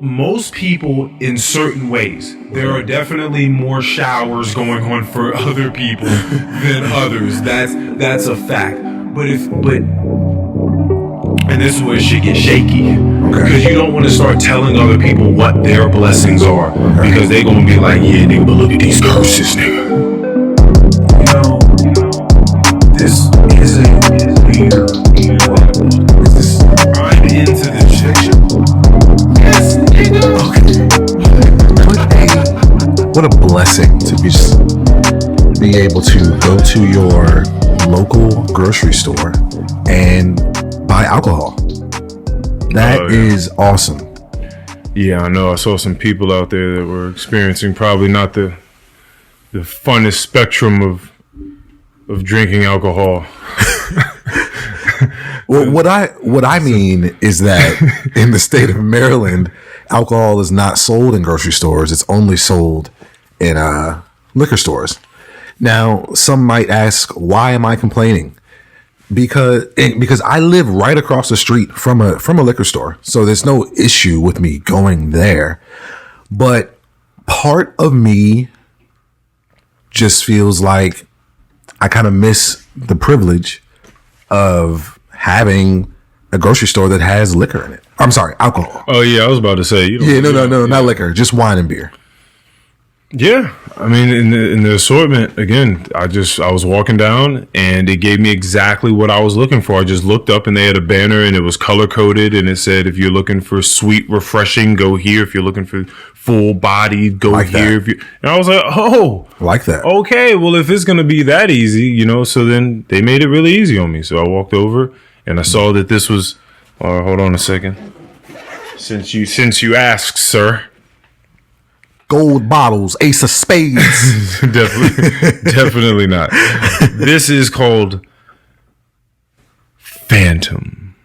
most people in certain ways. There are definitely more showers going on for other people than others. That's a fact. And this is where shit gets shaky. Because you don't want to start telling other people what their blessings are. Because they gonna be like, yeah, nigga, but look at these curses, nigga. You know, this isn't weird. I'm into this fiction. Yes, nigga. Okay. What a blessing to be able to go to your local grocery store and buy alcohol. That is awesome. Yeah, I know. I saw some people out there that were experiencing probably not the funnest spectrum of drinking alcohol. Well, what I mean is that in the state of Maryland, alcohol is not sold in grocery stores. It's only sold in liquor stores. Now, some might ask, why am I complaining? Because I live right across the street from a liquor store, so there's no issue with me going there. But part of me just feels like I kind of miss the privilege of having a grocery store that has liquor in it. I'm sorry, alcohol. Oh yeah, I was about to say. No, not liquor, just wine and beer. Yeah, I mean, in the assortment again, I was walking down and it gave me exactly what I was looking for. I just looked up and they had a banner and it was color coded and it said, if you're looking for sweet, refreshing, go here. If you're looking for full body, go like here. And I was like, oh, like that. Okay, well, if it's gonna be that easy, so then they made it really easy on me. So I walked over and I saw that this was. Hold on a second. Since you asked, sir. Gold bottles, ace of spades. Definitely not. This is called Phantom.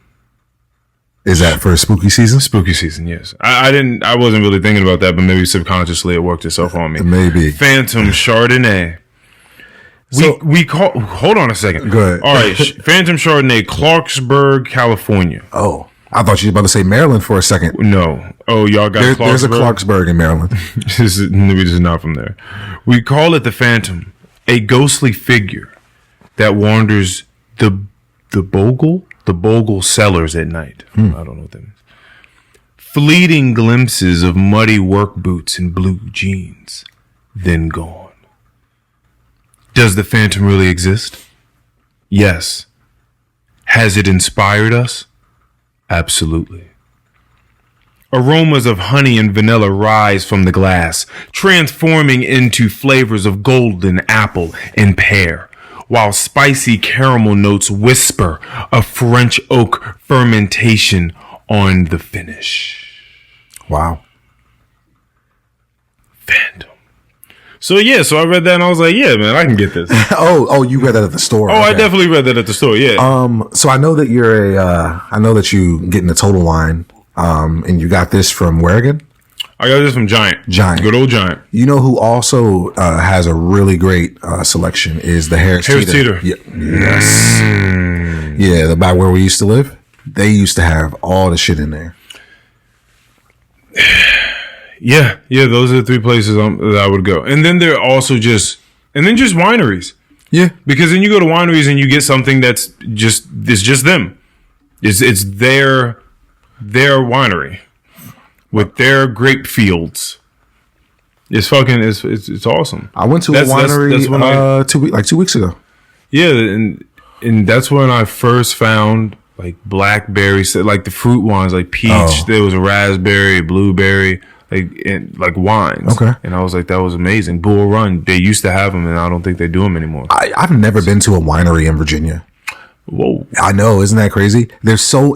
Is that for spooky season? Spooky season, yes. I wasn't really thinking about that, but maybe subconsciously it worked itself on me. Maybe. Phantom Chardonnay. Hold on a second. Go ahead. All right, Phantom Chardonnay, Clarksburg, California. Oh, I thought you were about to say Maryland for a second. No. Oh, y'all got Clarksburg? There's a Clarksburg in Maryland. This is not from there. We call it the Phantom, a ghostly figure that wanders the Bogle cellars at night. I don't know what that means. Fleeting glimpses of muddy work boots and blue jeans, then gone. Does the Phantom really exist? Yes. Has it inspired us? Absolutely. Aromas of honey and vanilla rise from the glass, transforming into flavors of golden apple and pear, while spicy caramel notes whisper of French oak fermentation on the finish. Wow. Phantom. So I read that and I was like, yeah, man, I can get this. Oh, you read that at the store. Oh, okay. I definitely read that at the store. Yeah. So I know that I know that you get in the Total line. And you got this from where again? I got this from Giant. Good old Giant. You know who also has a really great selection is the Harris Teeter. Yeah. Yes. Yeah, the by where we used to live. They used to have all the shit in there. Yeah, those are the three places that I would go. And then there are also just wineries. Yeah. Because then you go to wineries and you get something it's just them. It's their winery with their grape fields. It's awesome. I went to a winery 2 weeks ago. Yeah, and that's when I first found like blackberry, like the fruit wines, like peach. Oh. There was a raspberry, blueberry, like wines. Okay. And I was like, that was amazing. Bull Run, they used to have them, and I don't think they do them anymore. I've never been to a winery in Virginia. Whoa. I know, isn't that crazy? There's so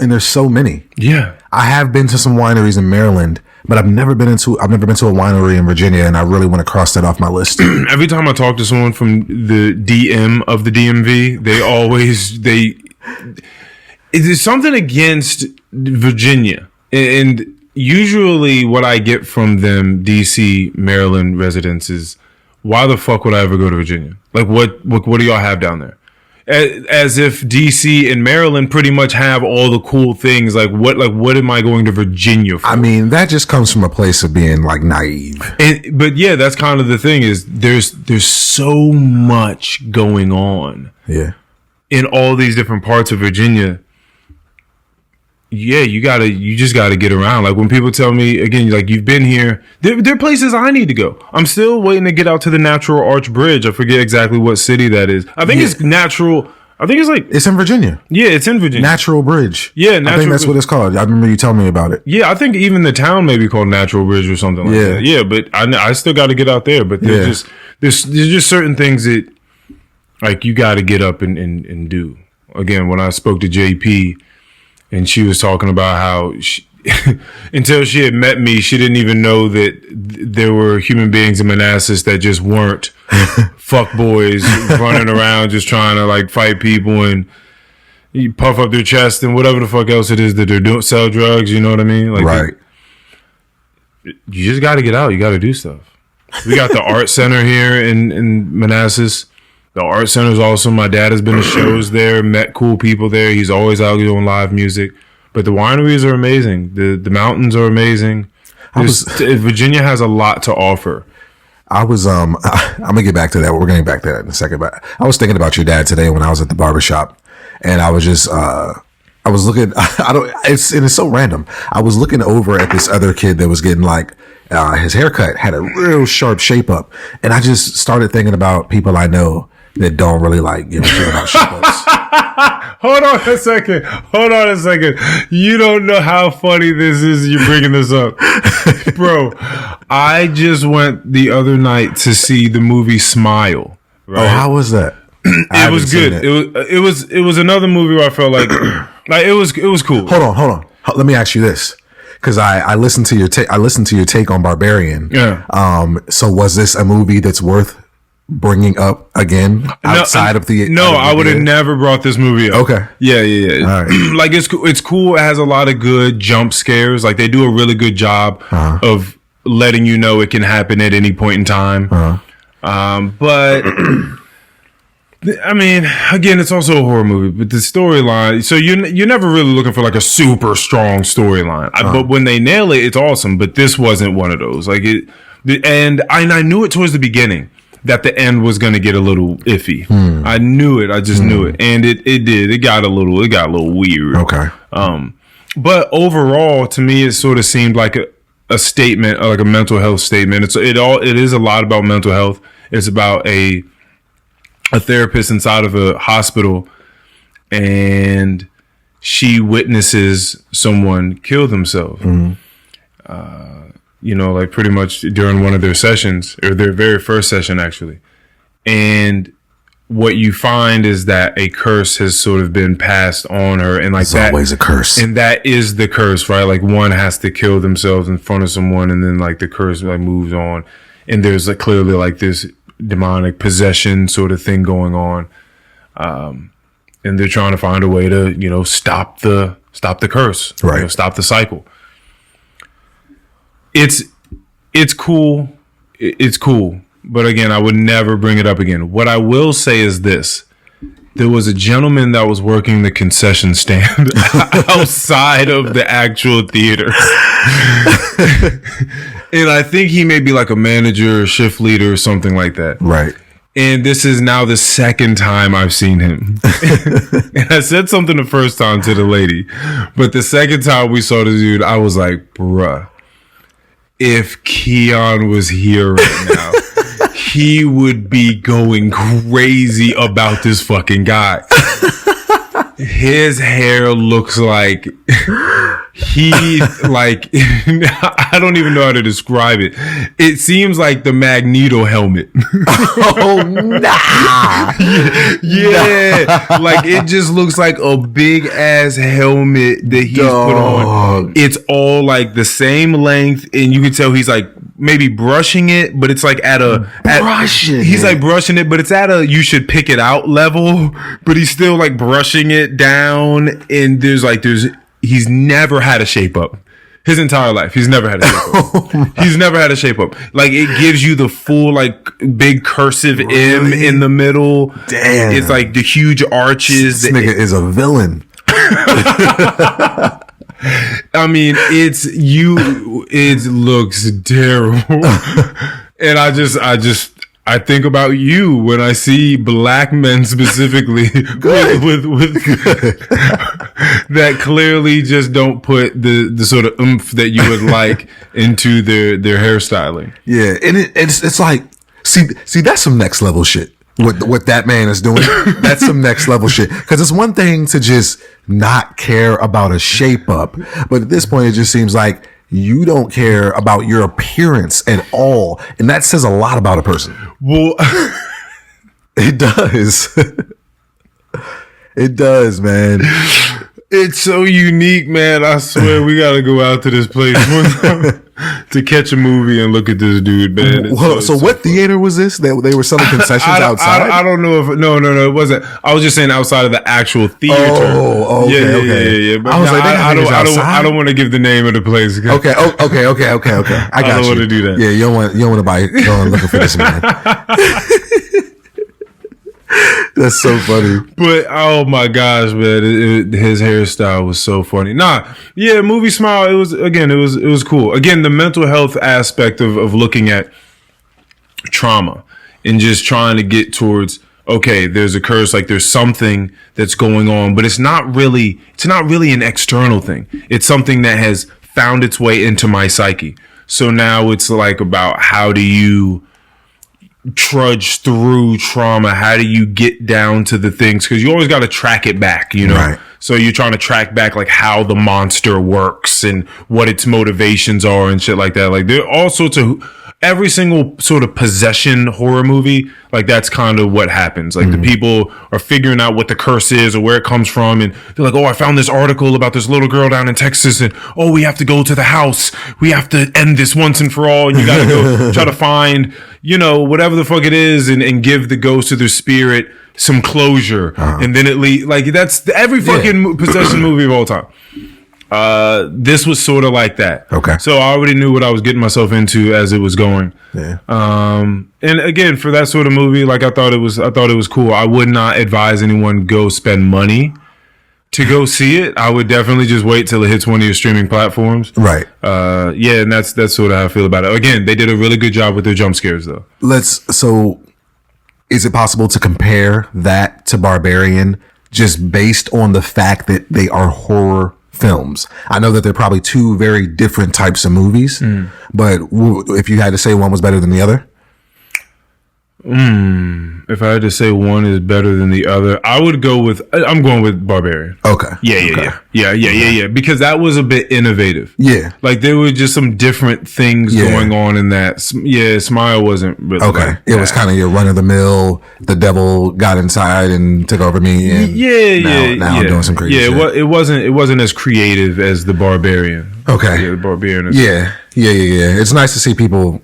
many. Yeah. I have been to some wineries in Maryland, but I've never been to a winery in Virginia, and I really want to cross that off my list. Every time I talk to someone from the DM of the DMV, there's something against Virginia. And usually what I get from them, DC, Maryland residents, is why the fuck would I ever go to Virginia? Like what do y'all have down there? as if DC and Maryland pretty much have all the cool things. Like what am I going to Virginia for? I mean, that just comes from a place of being like naive. But yeah, that's kind of the thing is there's so much going on. Yeah. In all these different parts of Virginia. Yeah, you just gotta get around. Like when people tell me again, like you've been here, there are places I need to go. I'm still waiting to get out to the Natural Arch Bridge. I forget exactly what city that is. I think it's Natural. I think it's like it's in Virginia. Yeah, it's in Virginia. Natural Bridge. Yeah, I think that's what it's called. I remember you telling me about it. Yeah, I think even the town may be called Natural Bridge or something like that. Yeah, but I still got to get out there. But there's just certain things that like you got to get up and do. Again, when I spoke to JP. And she was talking about how until she had met me, she didn't even know that there were human beings in Manassas that just weren't fuck boys running around just trying to like fight people and puff up their chest and whatever the fuck else it is that they're doing, sell drugs. You know what I mean? Like, right. You just got to get out. You got to do stuff. We got the art center here in Manassas. The art center is awesome. My dad has been to shows there, met cool people there. He's always out doing live music. But the wineries are amazing. The mountains are amazing. Virginia has a lot to offer. I'm gonna get back to that. We're gonna get back to that in a second. But I was thinking about your dad today when I was at the barbershop, and I was just I was looking. It's so random. I was looking over at this other kid that was getting like his haircut had a real sharp shape up, and I just started thinking about people I know that don't really like give a shit about shape ups. Hold on a second. You don't know how funny this is. You're bringing this up, bro. I just went the other night to see the movie Smile. Right? Oh, how was that? It was good. It was another movie where I felt like it was cool. Hold on. Let me ask you this, because I listened to your take on Barbarian. Yeah. So was this a movie that's worth bringing up again outside of the? No, I would have never brought this movie up. Okay. Yeah. All right. Like it's cool. It has a lot of good jump scares. Like they do a really good job of letting you know it can happen at any point in time. But I mean, again, it's also a horror movie. But the storyline, so you're never really looking for like a super strong storyline. But when they nail it, it's awesome. But this wasn't one of those. Like and I knew it towards the beginning that the end was going to get a little iffy. I knew it. I just knew it. And it did. It got a little weird. Okay. But overall, to me, it sort of seemed like a statement, like a mental health statement. It is a lot about mental health. It's about a therapist inside of a hospital, and she witnesses someone kill themselves. Like pretty much during one of their sessions, or their very first session, actually. And what you find is that a curse has sort of been passed on her. And like it's always a curse. And that is the curse, right? Like one has to kill themselves in front of someone, and then like the curse like moves on. And there's like clearly like this demonic possession sort of thing going on. And they're trying to find a way to, stop the curse, right? Stop the cycle. It's cool. It's cool. But again, I would never bring it up again. What I will say is this. There was a gentleman that was working the concession stand outside of the actual theater. And I think he may be like a manager or shift leader or something like that. Right. And this is now the second time I've seen him. And I said something the first time to the lady. But the second time we saw the dude, I was like, bruh. If Keion was here right now, he would be going crazy about this fucking guy. His hair looks like I don't even know how to describe it. It seems like the Magneto helmet. Oh, nah. Yeah. Like it just looks like a big ass helmet that he's put on. It's all like the same length, and you can tell he's like maybe brushing it, but it's like he's like brushing it, but it's at a you should pick it out level, but he's still like brushing it down, and there's he's never had a shape up. His entire life, he's never had a shape up. He's never had a shape up. Like, it gives you the full, like, big cursive M in the middle. Damn. It's like the huge arches. This nigga is a villain. I mean, it looks terrible. And I think about you when I see black men specifically with that clearly just don't put the sort of oomph that you would like into their hairstyling. Yeah, and it's like, see, that's some next level shit. What that man is doing, that's some next level shit. Because it's one thing to just not care about a shape up, but at this point, it just seems like you don't care about your appearance at all, and that says a lot about a person. Well, it does. It does, man. It's so unique, man. I swear we got to go out to this place to catch a movie and look at this dude, man. So what theater was this? They were selling concessions outside? I don't know if no, it wasn't. I was just saying outside of the actual theater. Oh, okay. Yeah. But I was like, I don't want to give the name of the place. Okay. I don't want to do that. Yeah, you don't want to go looking for this man. That's so funny. But oh my gosh, man, his hairstyle was so funny. Movie Smile. It was cool. Again, the mental health aspect of looking at trauma and just trying to get towards, okay, there's a curse, like there's something that's going on, but it's not really an external thing. It's something that has found its way into my psyche. So now it's like about how do you trudge through trauma? How do you get down to the things? Because you always got to track it back, you know? Right. So you're trying to track back like how the monster works and what its motivations are and shit like that. Like there are all sorts of, every single sort of possession horror movie, like that's kind of what happens. Like the people are figuring out what the curse is or where it comes from. And they're like, oh, I found this article about this little girl down in Texas. And oh, we have to go to the house. We have to end this once and for all. And you got to go try to find, whatever the fuck it is and give the ghost or their spirit some closure. And then that's every fucking possession movie of all time. This was sort of like that. Okay. So I already knew what I was getting myself into as it was going. Yeah. And again, for that sort of movie, like I thought it was cool. I would not advise anyone go spend money to go see it. I would definitely just wait till it hits one of your streaming platforms. Right. And that's sort of how I feel about it. Again, they did a really good job with their jump scares though. So is it possible to compare that to Barbarian just based on the fact that they are horror films? I know that they're probably two very different types of movies, but if you had to say one was better than the other? If I had to say one is better than the other, I'm going with Barbarian. Okay. Yeah. Because that was a bit innovative. Yeah. Like there were just some different things going on in that. Yeah, Smile wasn't really okay. Like it was kind of your run of the mill. The devil got inside and took over me. And now I'm doing some crazy shit. It wasn't as creative as the Barbarian. Okay. Yeah, the Barbarian. Yeah. It's nice to see people,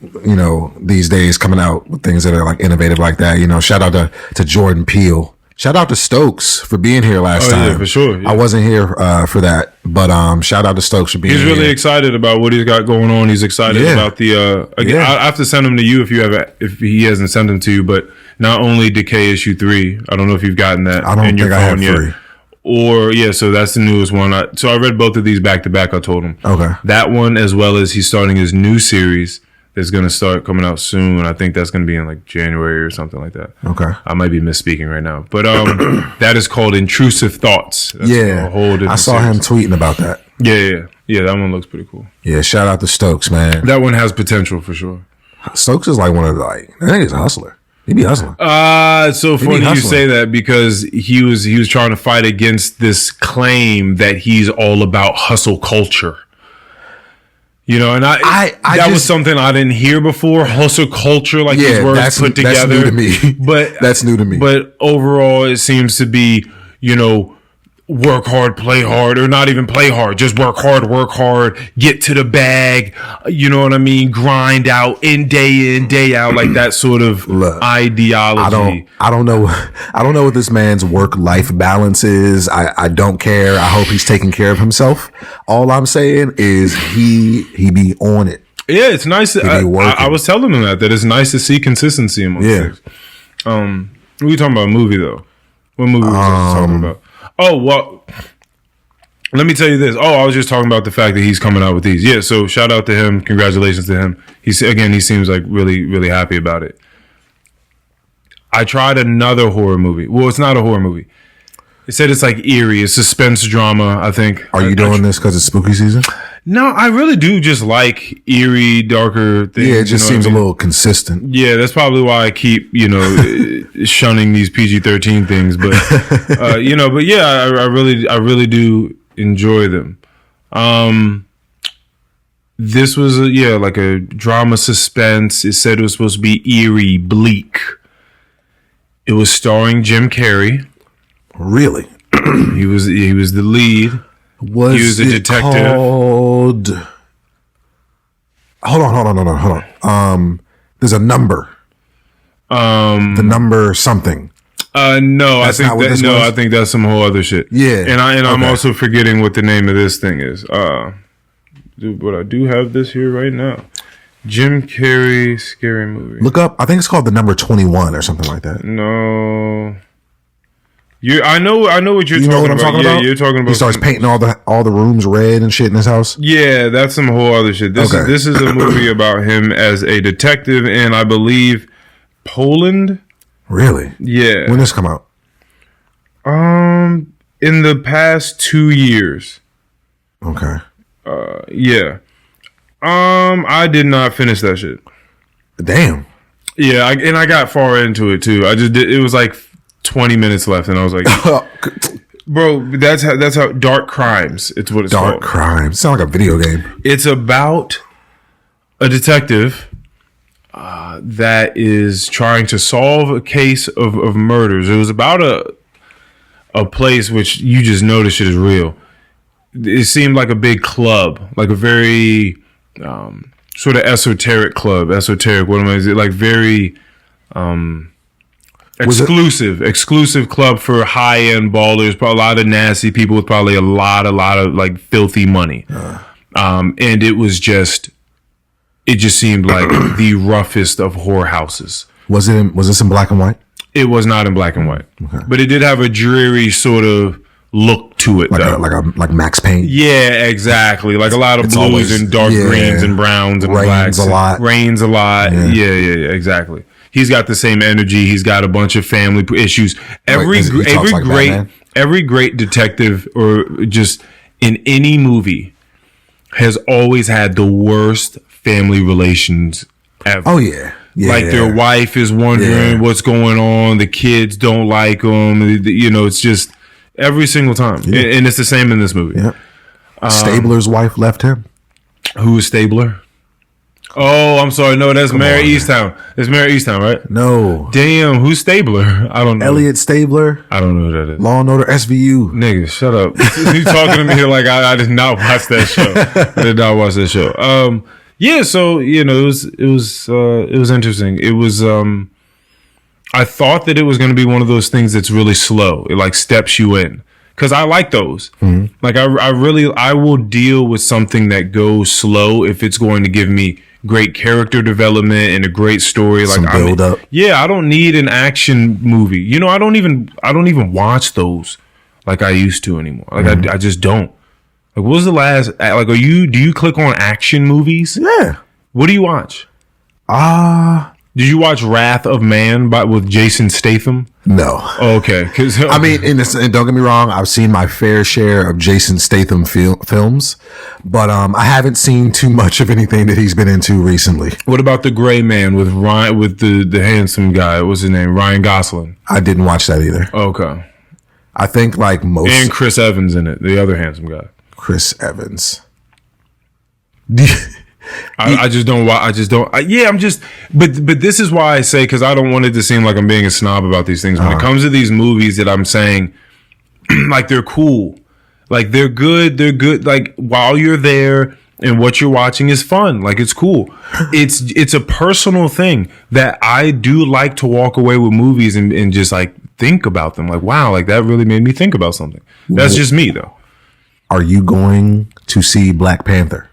these days coming out with things that are like innovative like that. Shout out to Jordan Peele. Shout out to Stokes for being here last time. Yeah, for sure. Yeah. I wasn't here for that, but shout out to Stokes for being here. He's really excited about what he's got going on. He's excited about the I have to send them to you if he hasn't sent them to you, but not only Decay issue 3. I don't know if you've gotten that. I don't think I have 3. So that's the newest one. So I read both of these back to back. I told him. Okay. That one, as well as he's starting his new series that's going to start coming out soon. I think that's going to be in like January or something like that. Okay. I might be misspeaking right now, but that is called Intrusive Thoughts. That's a whole different I saw him tweeting about that. Yeah. That one looks pretty cool. Yeah. Shout out to Stokes, man. That one has potential for sure. Stokes is like one of I think he's a hustler. He be hustling. It's so funny you say that because he was trying to fight against this claim that he's all about hustle culture. And that was something I didn't hear before. Hustle culture, like these words put together. That's new to me. But that's new to me. But overall, it seems to be, work hard, play hard, or not even play hard, just work hard, get to the bag, you know what I mean? Grind out in, day out, like that sort of ideology. I don't know what this man's work-life balance is. I don't care. I hope he's taking care of himself. All I'm saying is he be on it. Yeah, it's nice. I was telling him that it's nice to see consistency among things. What are we talking about? A movie though? What movie was I talking about? Oh, well, let me tell you this. Oh, I was just talking about the fact that he's coming out with these. Yeah, so shout out to him. Congratulations to him. He seems like really, really happy about it. I tried another horror movie. Well, it's not a horror movie. It said it's like eerie. It's suspense drama, I think. Are you doing this because it's spooky season? No, I really do just like eerie, darker things. Yeah, it just seems a little consistent. Yeah, that's probably why I keep, shunning these PG-13 things. But, but yeah, I really do enjoy them. This was, like a drama suspense. It said it was supposed to be eerie, bleak. It was starring Jim Carrey. Really? He was the lead. He was a detective. Called... Hold on. There's a number. The number something. No, I think that's some whole other shit. Yeah, and I'm also forgetting what the name of this thing is. But I do have this here right now. Jim Carrey scary movie. Look up. I think it's called The Number 21 or something like that. No. I know what you're talking about. Yeah, you're talking about. He starts painting all the rooms red and shit in his house. Yeah, that's some whole other shit. This is a movie about him as a detective in, I believe, Poland. Really? Yeah. When did this come out? In the past 2 years. Okay. Yeah. I did not finish that shit. Damn. Yeah, I got far into it too. It was like 20 minutes left, and I was like, bro, that's how Dark Crimes. It's what it's called. Dark Crimes. Sounds like a video game. It's about a detective that is trying to solve a case of murders. It was about a place which you just notice shit is real. It seemed like a big club, like a very sort of esoteric club. Esoteric. What am I? Is it like very exclusive club for high end ballers? A lot of nasty people with probably a lot of like filthy money. And it just seemed like the roughest of whorehouses. Was this in black and white? It was not in black and white, okay. But it did have a dreary sort of look to it, like Max Payne. Yeah, exactly. Like a lot of blues and dark greens and browns and blacks. Rains a lot. Yeah, exactly. He's got the same energy. He's got a bunch of family issues. Every great detective or just in any movie has always had the worst family relations ever. Oh yeah. Their wife is wondering what's going on. The kids don't like them. It's just every single time. Yeah. And it's the same in this movie. Yeah. Stabler's wife left him. Who is Stabler? Oh, I'm sorry. No, that's Mary Easttown. It's Mary Easttown, right? No. Damn, who's Stabler? I don't know. Elliot Stabler. I don't know who that is. Law and Order SVU. Nigga, shut up. You talking to me here like I did not watch that show. I did not watch that show. Yeah, so it was interesting. It was I thought that it was going to be one of those things that's really slow. It like steps you in. Cause I like those. Mm-hmm. Like I will deal with something that goes slow if it's going to give me great character development and a great story. Like some build up. Yeah, I don't need an action movie. I don't even watch those like I used to anymore. Like mm-hmm. I just don't. Like, what was the last? Like, do you click on action movies? Yeah. What do you watch? Did you watch Wrath of Man with Jason Statham? No. Oh, okay. I mean, and don't get me wrong, I've seen my fair share of Jason Statham films, but I haven't seen too much of anything that he's been into recently. What about The Gray Man with the handsome guy? What's his name? Ryan Gosling. I didn't watch that either. Okay. I think like most. And Chris Evans in it, the other handsome guy. Chris Evans. I just don't. But this is why I say, because I don't want it to seem like I'm being a snob about these things. When it comes to these movies that I'm saying like they're cool, like they're good. They're good. Like while you're there and what you're watching is fun. Like it's cool. It's a personal thing that I do like to walk away with movies and just like think about them. Like, wow, like that really made me think about something. That's just me though. Are you going to see Black Panther?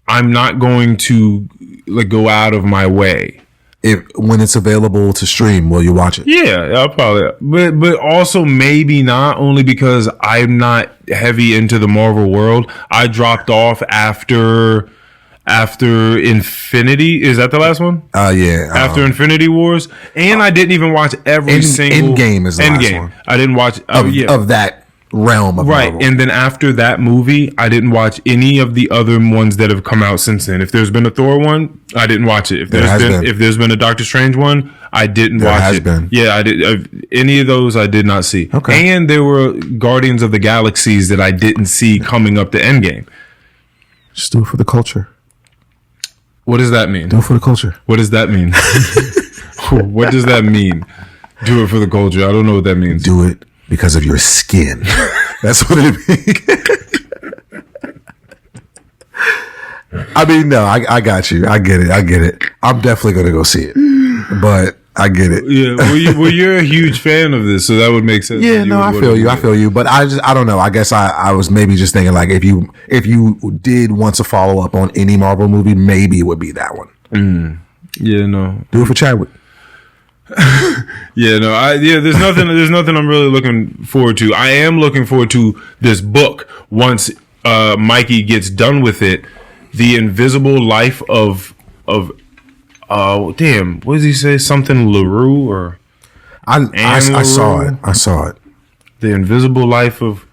I'm not going to like go out of my way. When it's available to stream, will you watch it? Yeah, I'll probably. But also maybe not, only because I'm not heavy into the Marvel world. I dropped off after Infinity. Is that the last one? Yeah. After Infinity Wars, and I didn't even watch every single Endgame is the last one. I didn't watch of that realm of right. Marvel. And then after that movie, I didn't watch any of the other ones that have come out since then. If there's been a Thor one, I didn't watch it. If there's been a Doctor Strange one, I didn't watch it. Been. Yeah, I did. Any of those I did not see. Okay. And there were Guardians of the Galaxies that I didn't see coming up to Endgame. Just do it for the culture. What does that mean? Do it for the culture. What does that mean? What does that mean? Do it for the culture. I don't know what that means. Do it because of your skin. That's what it means. I mean, no, I got you. I get it. I'm definitely going to go see it, but I get it. Yeah. Well, you're a huge fan of this, so that would make sense. Yeah, no, I feel you. But I don't know. I guess I was maybe just thinking like if you did want to follow up on any Marvel movie, maybe it would be that one. Yeah, no. Do it for Chadwick. Yeah, no, there's nothing I'm really looking forward to. I am looking forward to this book once Mikey gets done with it. The Invisible Life of what does he say? Something LaRue or I saw it. The Invisible Life of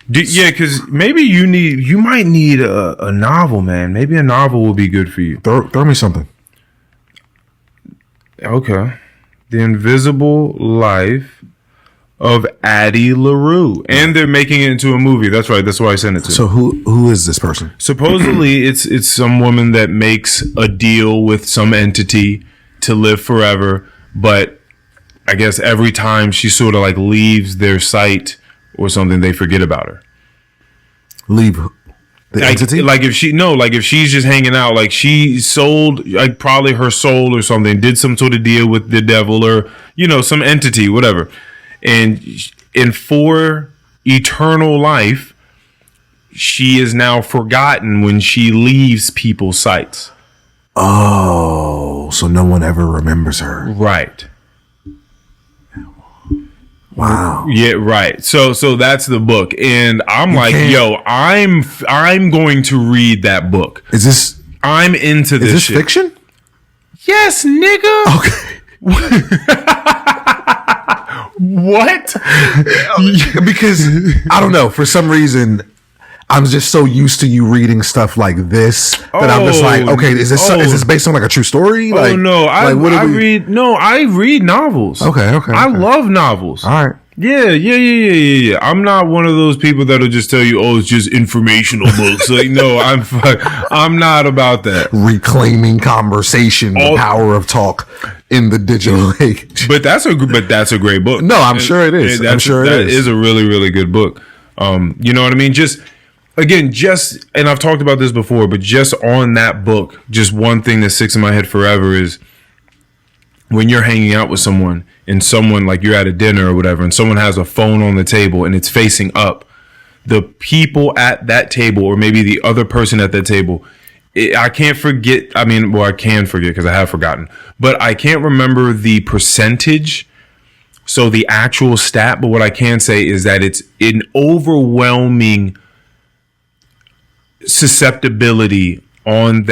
because maybe you might need a novel, man. Maybe a novel will be good for you. Throw me something. Okay. The Invisible Life of Addie LaRue. And they're making it into a movie. That's right. That's why I sent it to. So who is this person? Supposedly it's some woman that makes a deal with some entity to live forever, but I guess every time she sort of like leaves their sight or something, they forget about her. Leave the entity? Like if she's just hanging out, like she sold like probably her soul or something, did some sort of deal with the devil or some entity, whatever. And for eternal life, she is now forgotten when she leaves people's sights. Oh, so no one ever remembers her. Right. Wow. Yeah, right. So that's the book, and I'm I'm going to read that book. I'm into this. Is this shit. fiction? Yes, nigga. Okay. What? Because I don't know, for some reason I'm just so used to you reading stuff like this that I'm just like, okay, is this based on like a true story? Like, no, I read novels. Okay. I love novels. All right. Yeah. I'm not one of those people that'll just tell you, it's just informational books. Like, no, I'm not about that. Reclaiming conversation, the power of talk in the digital age. But that's a great book. No, I'm sure it is. That is a really, really good book. You know what I mean? And I've talked about this before, but just on that book, just one thing that sticks in my head forever is when you're hanging out with someone and someone like you're at a dinner or whatever, and someone has a phone on the table and it's facing up, the people at that table or maybe the other person at that table, I can't forget. I mean, well, I can forget because I have forgotten, but I can't remember the percentage. So the actual stat, but what I can say is that it's an overwhelming susceptibility on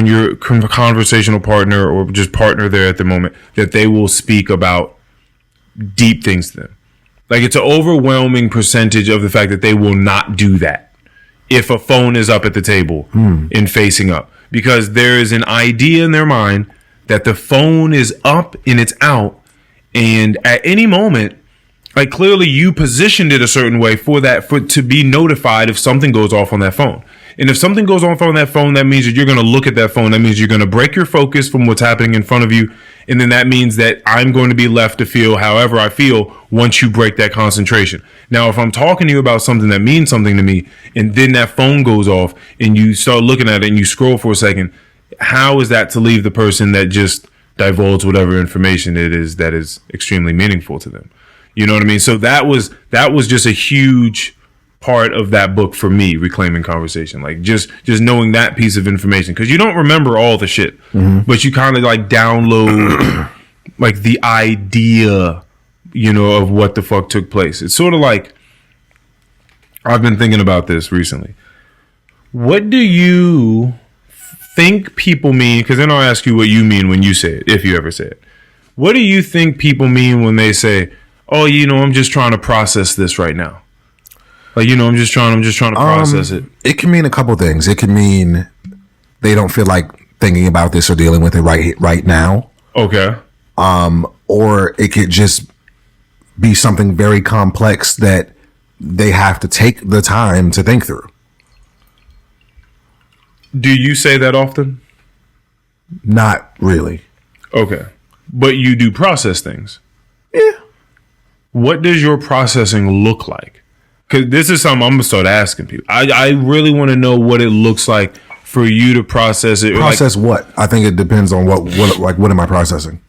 your conversational partner or just partner there at the moment, that they will speak about deep things to them. Like it's an overwhelming percentage of the fact that they will not do that if a phone is up at the table and facing up, because there is an idea in their mind that the phone is up and it's out, and at any moment, like clearly you positioned it a certain way for to be notified if something goes off on that phone. And if something goes on that phone, that means that you're going to look at that phone. That means you're going to break your focus from what's happening in front of you. And then that means that I'm going to be left to feel however I feel once you break that concentration. Now, if I'm talking to you about something that means something to me, and then that phone goes off and you start looking at it and you scroll for a second, how is that to leave the person that just divulged whatever information it is that is extremely meaningful to them? You know what I mean? So that was just a huge part of that book for me, Reclaiming Conversation. Like just knowing that piece of information, because you don't remember all the shit, but you kind of like download like the idea, you know, of what the fuck took place. It's sort of like, I've been thinking about this recently. What do you think people mean? Because then I'll ask you what you mean when you say it, if you ever say it. What do you think people mean when they say, "Oh, you know, I'm just trying to process this right now"? Like, you know, I'm just trying to process it. It can mean a couple things. It can mean they don't feel like thinking about this or dealing with it right now. Okay. Or it could just be something very complex that they have to take the time to think through. Do you say that often? Not really. Okay. But you do process things. Yeah. What does your processing look like? Because this is something I'm going to start asking people. I really want to know what it looks like for you to process it. Process what? I think it depends on what am I processing?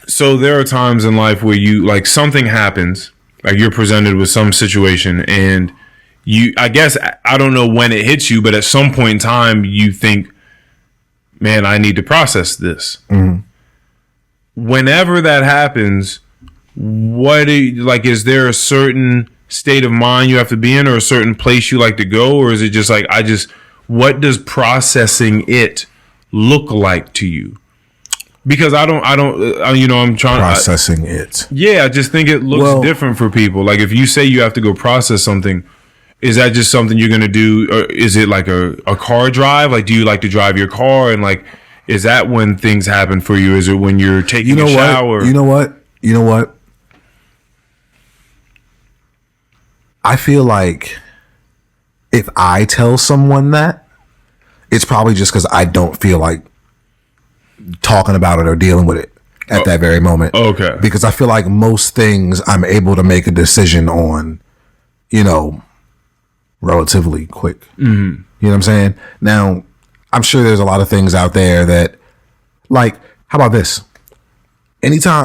So there are times in life where you, like, something happens, like you're presented with some situation, and you, I guess, I don't know when it hits you, but at some point in time you think, man, I need to process this. Mm-hmm. Whenever that happens, is there a certain state of mind you have to be in, or a certain place you like to go, or is it just like, what does processing it look like to you? Because I'm trying processing it. Yeah, I just think it looks different for people. Like, if you say you have to go process something, is that just something you're going to do? Or is it like a car drive? Like, do you like to drive your car? And like, is that when things happen for you? Is it when you're taking a shower? You know what? I feel like if I tell someone that, it's probably just because I don't feel like talking about it or dealing with it at that very moment. Okay. Because I feel like most things I'm able to make a decision on, you know, relatively quick. Mm-hmm. You know what I'm saying? Now, I'm sure there's a lot of things out there that, like, how about this?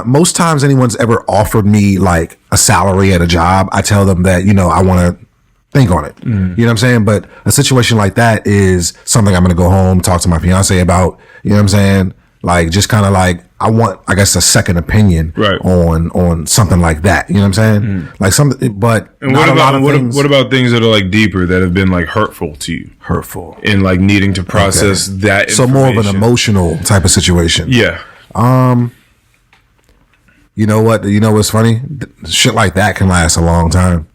Most times anyone's ever offered me like a salary at a job, I tell them that, you know, I want to think on it. Mm. You know what I'm saying? But a situation like that is something I'm going to go home, talk to my fiance about. You know what I'm saying? Like, just kind of like, I want, I guess, a second opinion on something like that. You know what I'm saying? Mm. Like something, but and not a lot of things. What about things that are like deeper, that have been like hurtful to you? Hurtful. And like needing to process that So more of an emotional type of situation. Yeah. You know what? You know what's funny? Shit like that can last a long time.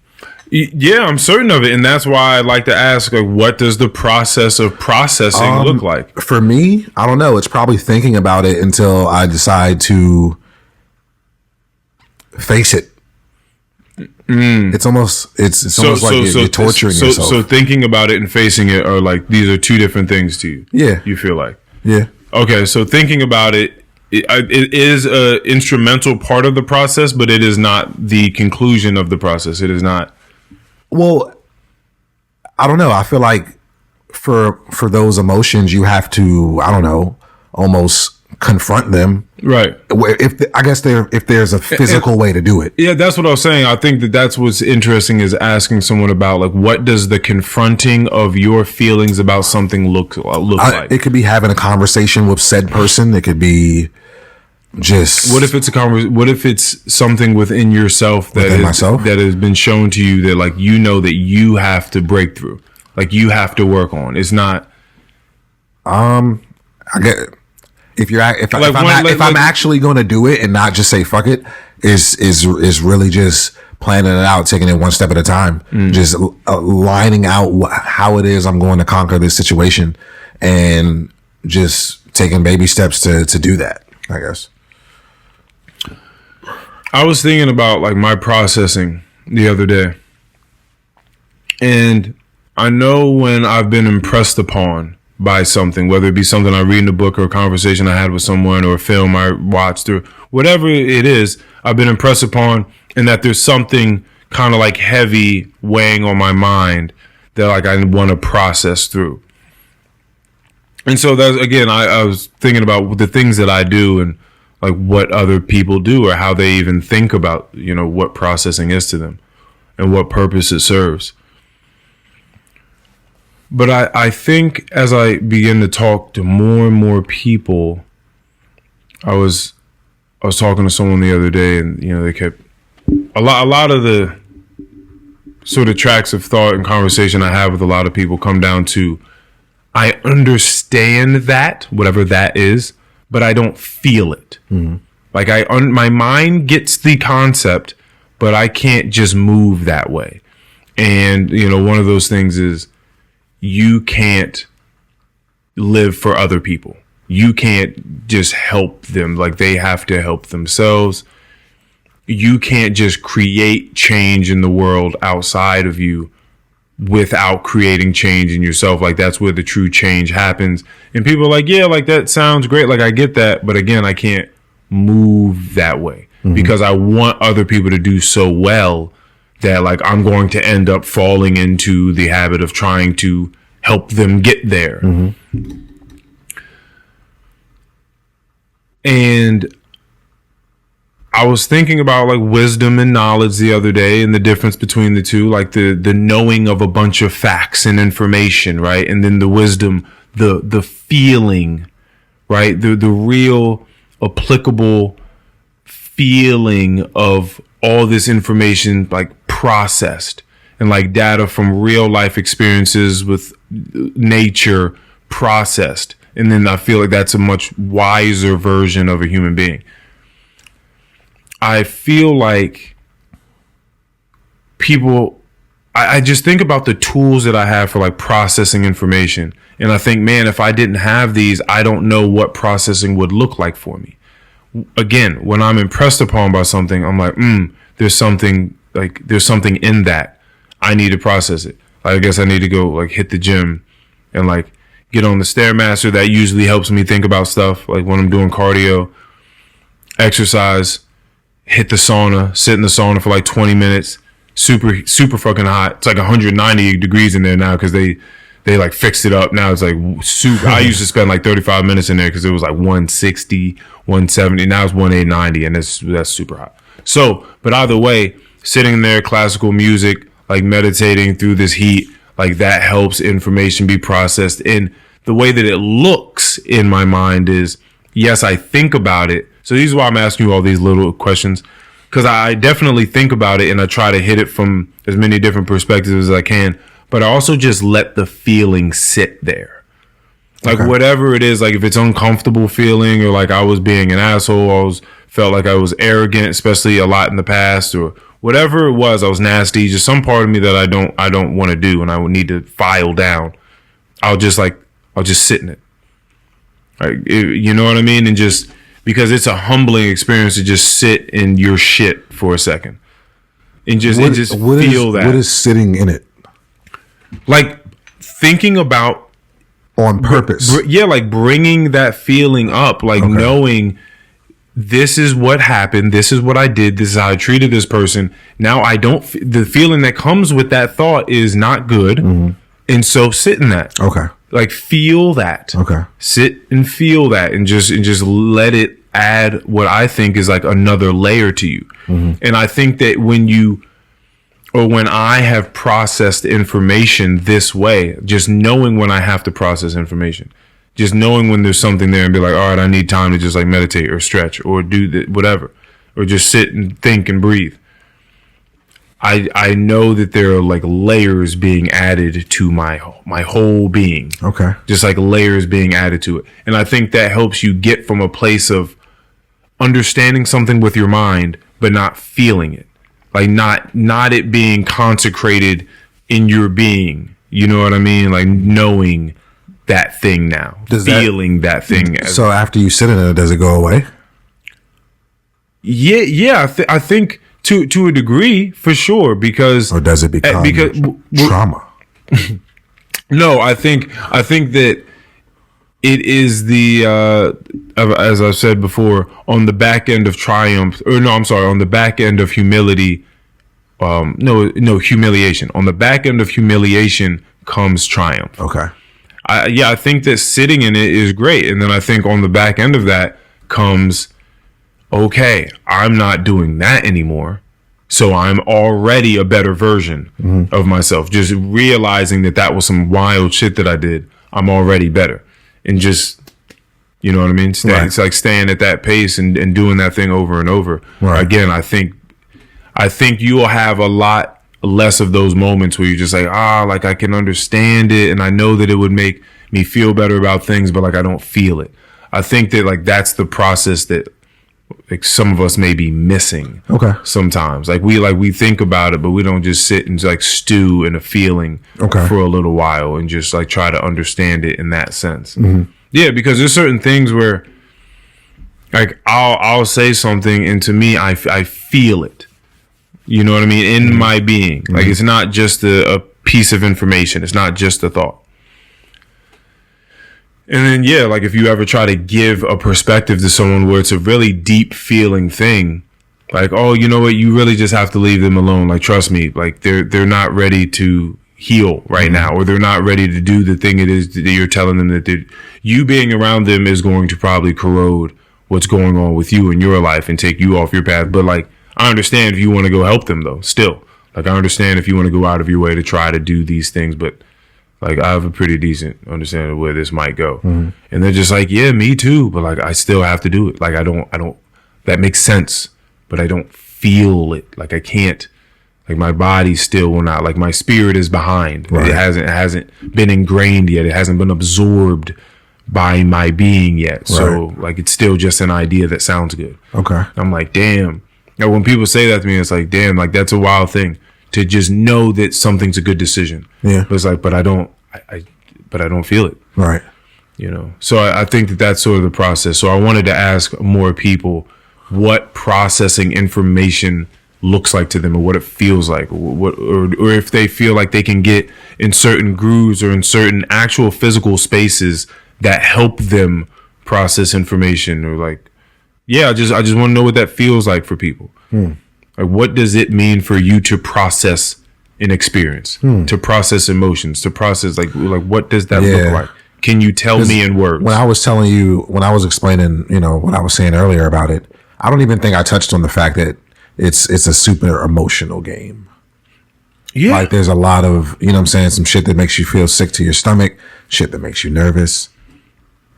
Yeah, I'm certain of it. And that's why I like to ask, like, what does the process of processing look like? For me, I don't know. It's probably thinking about it until I decide to face it. Mm. It's almost like you're torturing yourself. So thinking about it and facing it are like, these are two different things to you. Yeah. You feel like. Yeah. Okay, so thinking about it, it is an instrumental part of the process, but it is not the conclusion of the process. It is not. Well, I don't know. I feel like for those emotions, you have to, I don't know, almost confront them. Right. If there's a physical way to do it. Yeah, that's what I was saying. I think that's what's interesting, is asking someone about, like, what does the confronting of your feelings about something look like? It could be having a conversation with said person. It could be just. What if it's what if it's something within yourself that has been shown to you that, like, you know, that you have to break through, like, you have to work on? It's not. I get it. If I'm actually going to do it and not just say fuck it, is really just planning it out, taking it one step at a time, just lining out how it is I'm going to conquer this situation, and just taking baby steps to do that, I guess. I was thinking about, like, my processing the other day, and I know when I've been impressed upon by something, whether it be something I read in a book or a conversation I had with someone or a film I watched or whatever it is, I've been impressed upon, and that there's something kind of like heavy weighing on my mind that like I want to process through. And so that's, again, I was thinking about the things that I do and like what other people do or how they even think about, what processing is to them and what purpose it serves. But I think as I begin to talk to more and more people, I was talking to someone the other day, and they kept a lot of the sort of tracks of thought and conversation I have with a lot of people come down to, I understand that, whatever that is, but I don't feel it. Mm-hmm. Like my mind gets the concept, but I can't just move that way. And one of those things is, you can't live for other people. You can't just help them. Like, they have to help themselves. You can't just create change in the world outside of you without creating change in yourself. Like, that's where the true change happens. And people are like, yeah, like that sounds great. Like, I get that. But again, I can't move that way because I want other people to do so well that like I'm going to end up falling into the habit of trying to help them get there. And I was thinking about like wisdom and knowledge the other day and the difference between the two, like the knowing of a bunch of facts and information, right? And then the wisdom, the feeling, right? The real applicable feeling of all this information, like processed and like data from real life experiences with nature processed. And then I feel like that's a much wiser version of a human being. I feel like people, I just think about the tools that I have for like processing information. And I think, man, if I didn't have these, I don't know what processing would look like for me. Again, when I'm impressed upon by something, I'm like, there's something in that. I need to process it. I guess I need to go like hit the gym and like get on the Stairmaster. That usually helps me think about stuff. Like when I'm doing cardio, exercise, hit the sauna, sit in the sauna for like 20 minutes. Super, super fucking hot. It's like 190 degrees in there now because they like fixed it up. Now it's like super. I used to spend like 35 minutes in there because it was like 160, 170. Now it's 190 and that's super hot. So, but either way, sitting there, classical music, like meditating through this heat, like that helps information be processed. And the way that it looks in my mind is, yes, I think about it. So this is why I'm asking you all these little questions, because I definitely think about it and I try to hit it from as many different perspectives as I can. But I also just let the feeling sit there. Like whatever it is, like if it's uncomfortable feeling or like I was being an asshole, felt like I was arrogant, especially a lot in the past, or whatever it was, I was nasty, just some part of me that I don't want to do and I would need to file down. I'll just sit in it. Like, you know what I mean? And just because it's a humbling experience to just sit in your shit for a second and just feel that. What is sitting in it? Like thinking about on purpose. Like bringing that feeling up, like knowing this is what happened, this is what I did, this is how I treated this person. Now the feeling that comes with that thought is not good. And so sit in that. Like feel that. Sit and feel that and just let it add what I think is like another layer to you. And I think that when I have processed information this way, just knowing when I have to process information, just knowing when there's something there and be like, all right, I need time to just like meditate or stretch or do whatever, or just sit and think and breathe. I know that there are like layers being added to my whole being. Just like layers being added to it. And I think that helps you get from a place of understanding something with your mind, but not feeling it. Like not it being consecrated in your being. You know what I mean? Like knowing that thing now. Feeling that thing. So after you sit in it, does it go away? Yeah. I think to a degree, for sure, because... Or does it become trauma? No, I think that it is the as I've said before, on the back end of triumph, or no, I'm sorry, on the back end of humility. Humiliation. On the back end of humiliation comes triumph. Okay. I think that sitting in it is great, and then I think on the back end of that comes, okay, I'm not doing that anymore. So I'm already a better version of myself. Just realizing that was some wild shit that I did. I'm already better. And just, you know what I mean? Right. It's like staying at that pace and doing that thing over and over. Right. Again, I think you will have a lot less of those moments where you're just like, like I can understand it. And I know that it would make me feel better about things, but like I don't feel it. I think that like that's the process that like some of us may be missing. Okay. Sometimes like we think about it, but we don't just sit and like stew in a feeling for a little while and just like try to understand it in that sense. Mm-hmm. Yeah, because there's certain things where like I'll say something and to me I feel it. You know what I mean? In my being. Mm-hmm. Like it's not just a piece of information. It's not just a thought. And then, yeah, like if you ever try to give a perspective to someone where it's a really deep feeling thing, like, oh, you know what? You really just have to leave them alone. Like, trust me, like they're not ready to heal right now, or they're not ready to do the thing it is that you're telling them that you being around them is going to probably corrode what's going on with you in your life and take you off your path. But like, I understand if you want to go help them though, still. Like, I understand if you want to go out of your way to try to do these things, but like, I have a pretty decent understanding of where this might go. Mm-hmm. And they're just like, yeah, me too. But like, I still have to do it. Like, I don't, that makes sense, but I don't feel it. Like, I can't, like, my body still will not, like, my spirit is behind. Right. It hasn't been ingrained yet. It hasn't been absorbed by my being yet. Right. So like, it's still just an idea that sounds good. Okay. I'm like, damn. You know, when people say that to me, it's like, damn, like, that's a wild thing. To just know that something's a good decision. Yeah. But it's like, but I don't feel it. Right. You know? So I think that that's sort of the process. So I wanted to ask more people what processing information looks like to them, or what it feels like, or if they feel like they can get in certain grooves or in certain actual physical spaces that help them process information, or like, yeah, I just want to know what that feels like for people. Like, what does it mean for you to process an experience, to process emotions, to process like what does that look like? Can you tell me in words? When I was explaining, you know, what I was saying earlier about it, I don't even think I touched on the fact that it's a super emotional game. Yeah. Like, there's a lot of, you know what I'm saying, some shit that makes you feel sick to your stomach, shit that makes you nervous,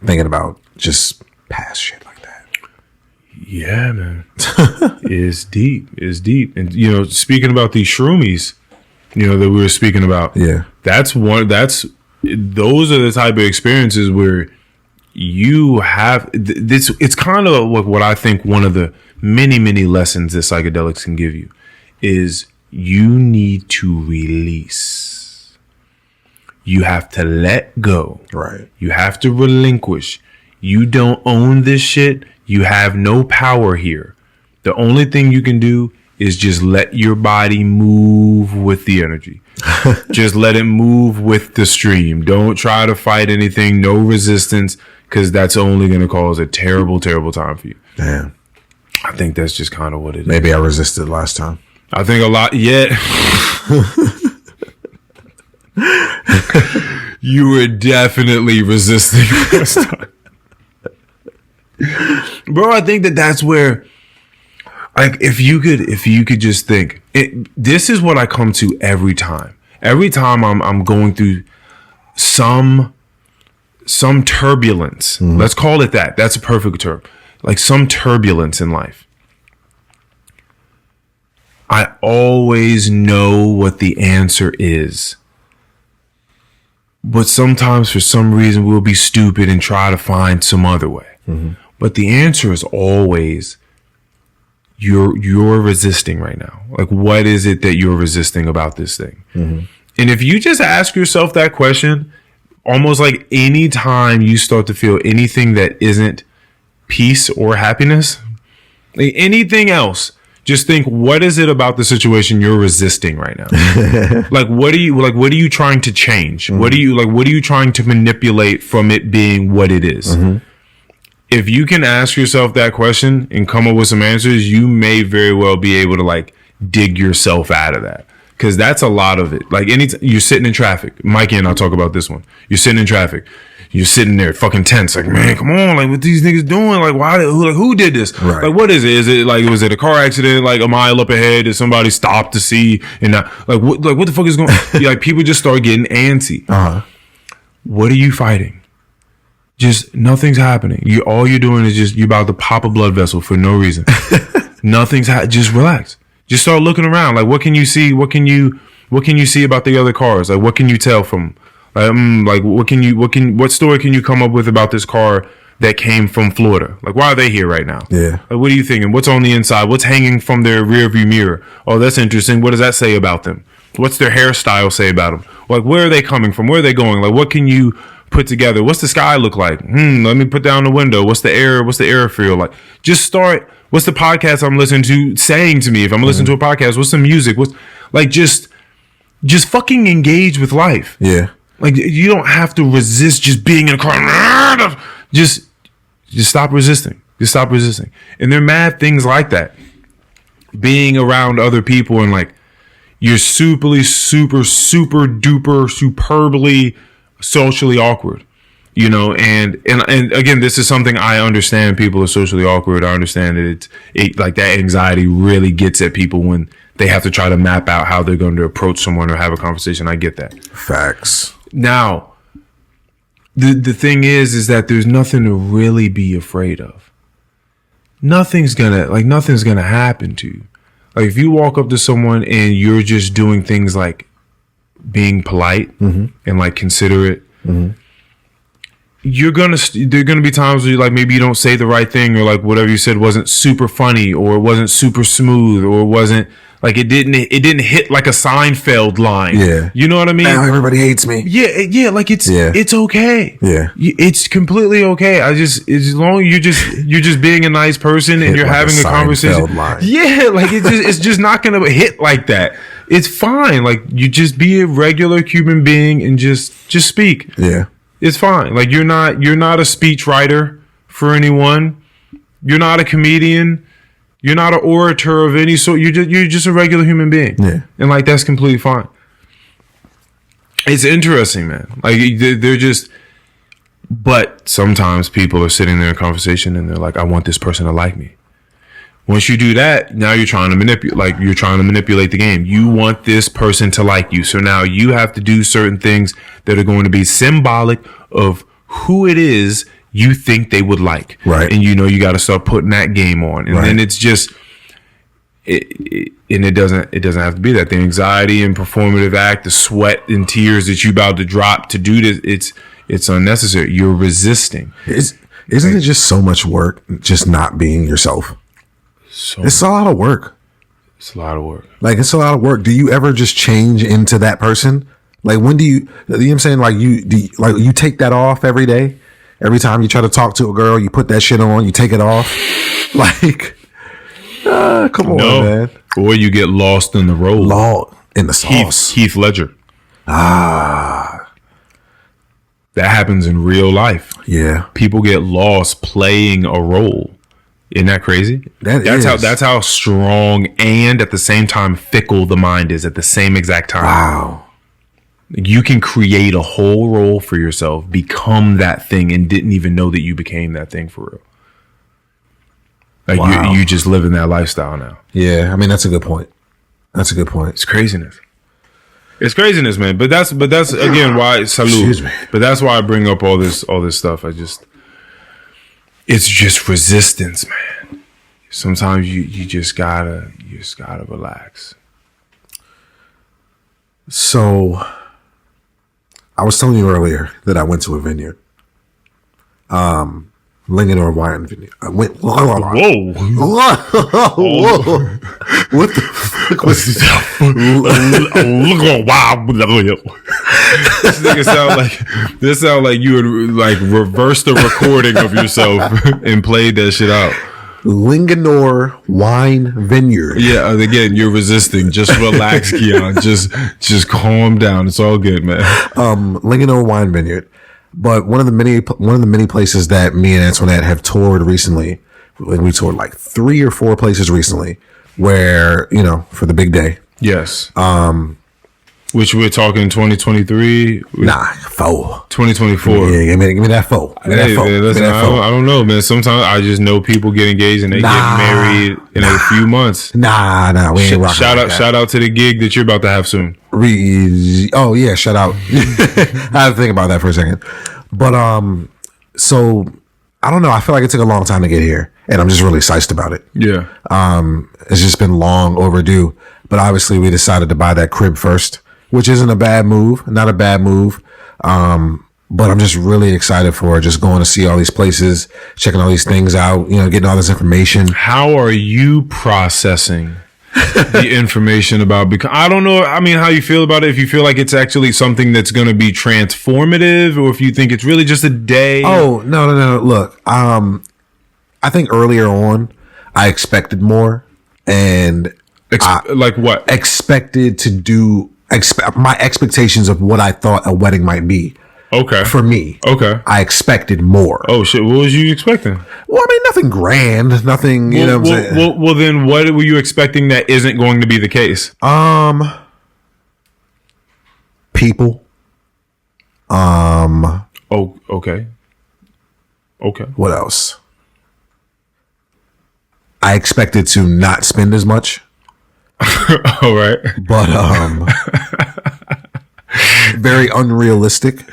thinking about just past shit like that. Yeah, man. It's deep. It's deep. And, you know, speaking about these shroomies, you know, that we were speaking about. Yeah. Those are the type of experiences where you have this. It's kind of what I think one of the many, many lessons that psychedelics can give you is you need to release. You have to let go. Right. You have to relinquish. You don't own this shit. You have no power here. The only thing you can do is just let your body move with the energy. Just let it move with the stream. Don't try to fight anything. No resistance, because that's only going to cause a terrible, terrible time for you. Damn. I think that's just kind of what it is. Maybe I resisted last time. I think a lot. Yeah. You were definitely resisting last time. Bro, I think that's where, like, if you could just think it, this is what I come to every time I'm going through some turbulence. Let's call it that. That's a perfect term. Like, some turbulence in life. I always know what the answer is. But sometimes for some reason we'll be stupid and try to find some other way. Mm-hmm. But the answer is always you're resisting right now. Like, what is it that you're resisting about this thing? Mm-hmm. And if you just ask yourself that question, almost like any time you start to feel anything that isn't peace or happiness, like anything else, just think, what is it about the situation you're resisting right now? What are you trying to change? What are you trying to manipulate from it being what it is? If you can ask yourself that question and come up with some answers, you may very well be able to dig yourself out of that. Cause that's a lot of it. You're sitting in traffic. Mikey and I'll talk about this one. You're sitting in traffic. You're sitting there fucking tense. Man, come on. What these niggas doing? Why? Who did this? Right. What is it? Is it was it a car accident? A mile up ahead? Did somebody stop to see? And what the fuck is going on? People just start getting antsy. What are you fighting? Just nothing's happening. All you're doing is you're about to pop a blood vessel for no reason. Just relax. Just start looking around. What can you see? What can you see about the other cars? What can you tell from? What story can you come up with about this car that came from Florida? Why are they here right now? Yeah. What are you thinking? What's on the inside? What's hanging from their rear view mirror? Oh, that's interesting. What does that say about them? What's their hairstyle say about them? Where are they coming from? Where are they going? What can you put together? What's the sky look like? Let me put down the window. What's the air feel like? Just start. What's the podcast I'm listening to saying to me? If I'm listening to a podcast, what's the music? What's just fucking engage with life. Yeah. You don't have to resist just being in a car. Just stop resisting. Just stop resisting. And there are mad things like that. Being around other people and you're super duper superbly socially awkward. And again, this is something I understand. People are socially awkward. I understand that that anxiety really gets at people when they have to try to map out how they're going to approach someone or have a conversation. I get that. Facts. Now, the thing is that there's nothing to really be afraid of. Nothing's gonna happen to you. If you walk up to someone and you're just doing things like being polite and considerate, there are gonna be times where maybe you don't say the right thing, or whatever you said wasn't super funny, or it wasn't super smooth, or it wasn't it didn't hit like a Seinfeld line. Yeah. You know what I mean? Now everybody hates me. Yeah. It's okay. Yeah. It's completely okay. As long as you're just being a nice person and you're having a conversation. Line. Yeah. It's just not going to hit like that. It's fine. You just be a regular human being and just speak. Yeah. It's fine. You're not a speech writer for anyone. You're not a comedian. You're not an orator of any sort. You're just a regular human being. Yeah. And that's completely fine. It's interesting, man. They're just, but sometimes people are sitting there in conversation and they're I want this person to like me. Once you do that, now you're trying to manipulate the game. You want this person to like you. So now you have to do certain things that are going to be symbolic of who it is you think they would like. Right. And you got to start putting that game on. And then it's just, it doesn't have to be that. The anxiety and performative act, the sweat and tears that you about to drop to do this, it's unnecessary. You're resisting. Isn't it just so much work just not being yourself? It's a lot of work. It's a lot of work. It's a lot of work. Do you ever just change into that person? When do you know what I'm saying? You take that off every day? Every time you try to talk to a girl, you put that shit on, you take it off. Come on, man. Or you get lost in the role. In the sauce. Heath Ledger. That happens in real life. Yeah. People get lost playing a role. Isn't that crazy? That's how strong and at the same time fickle the mind is at the same exact time. Wow. You can create a whole role for yourself, become that thing, and didn't even know that you became that thing for real. Wow. You just live in that lifestyle now. Yeah, that's a good point. That's a good point. It's craziness. It's craziness, man. But that's again why Excuse me. But that's why I bring up all this stuff. It's just resistance, man. Sometimes you just gotta relax. So I was telling you earlier that I went to a vineyard. Linganore Wine Vineyard. I went. Whoa. Whoa. What the fuck was this? This sound like you had reversed the recording of yourself and played that shit out. Linganore Wine Vineyard. Yeah, again, you're resisting. Just relax, Keion. Just calm down. It's all good, man. Linganore Wine Vineyard. But one of the many places that me and Antoinette have toured recently, like we toured like 3 or 4 places recently where, for the big day. Yes. Which we're talking 2023? Nah, 4. 2024. Yeah, give me that 4. Hey, man, listen, I don't know, man. Sometimes I just know people get engaged and they get married in a few months. Nah, we ain't rocking. Shout out to the gig that you're about to have soon. Oh yeah, shout out. I had to think about that for a second. But so I don't know. I feel like it took a long time to get here, and I'm just really psyched about it. Yeah. It's just been long overdue. But obviously, we decided to buy that crib first, which isn't a bad move. Not a bad move. But I'm just really excited for just going to see all these places, checking all these things out, getting all this information. How are you processing the information about, because I don't know, I mean, how you feel about it, if you feel like it's actually something that's going to be transformative, or if you think it's really just a day? Oh, no. Look, I think earlier on, I expected more, and like what? Expected to do, my expectations of what I thought a wedding might be. Okay. For me. Okay. I expected more. Oh shit. What was you expecting? Well, I mean, nothing grand, nothing, you know what I'm saying? Well, then what were you expecting that isn't going to be the case? People. Oh, okay. Okay. What else? I expected to not spend as much. All right. But, very unrealistic.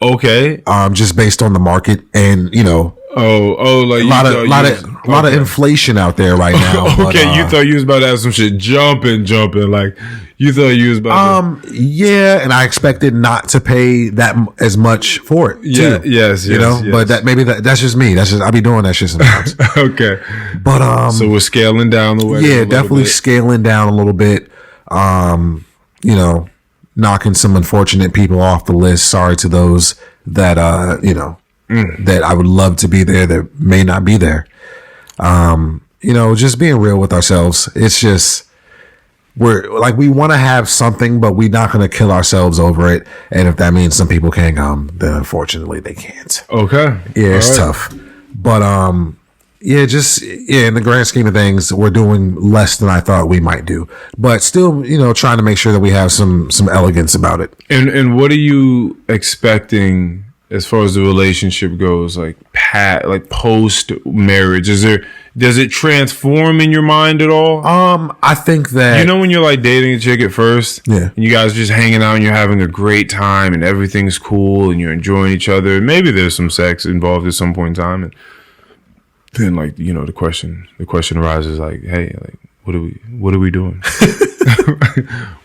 Okay. Just based on the market and, like a lot of inflation out there right now. Okay, but, you thought you was about to have some shit jumping. Like you thought you was about to. Yeah, and I expected not to pay that as much for it. Yeah, too, yes. But that's just me. I be doing that shit sometimes. Okay. But so we're scaling down the way. Yeah, definitely scaling down a little bit. Knocking some unfortunate people off the list. Sorry to those that that I would love to be there that may not be there. Just being real with ourselves. It's just we're like, we want to have something, but we're not going to kill ourselves over it. And if that means some people can't come, then unfortunately they can't. Okay. Yeah, it's tough. But in the grand scheme of things, we're doing less than I thought we might do, but still, trying to make sure that we have some elegance about it. And what are you expecting as far as the relationship goes, like post marriage? Does it transform in your mind at all? I think that, when you're like dating a chick at first, yeah, and you guys are just hanging out and you're having a great time and everything's cool and you're enjoying each other. Maybe there's some sex involved at some point in time, and then the question arises, like, hey, like, what are we doing?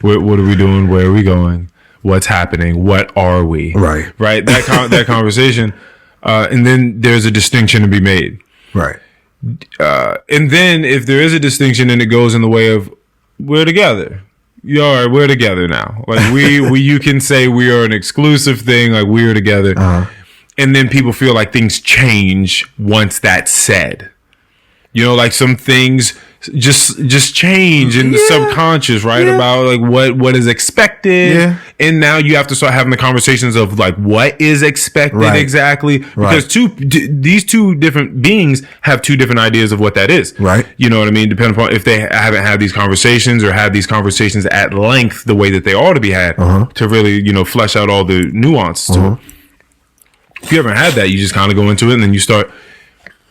what are we doing? Where are we going? What's happening? What are we? Right. That conversation, and then there's a distinction to be made. Right. And then if there is a distinction and it goes in the way of, we're together. All right, we're together now. Like we you can say we are an exclusive thing. Like we are together. Uh-huh. And then people feel like things change once that's said. Like some things just change in the subconscious, right? Yeah. About like what is expected. Yeah. And now you have to start having the conversations of like what is expected exactly. Because these two different beings have two different ideas of what that is. Right. You know what I mean? Depending upon if they haven't had these conversations or had these conversations at length the way that they ought to be had, to really, flesh out all the nuance to it. If you haven't had that, you just kind of go into it and then you start.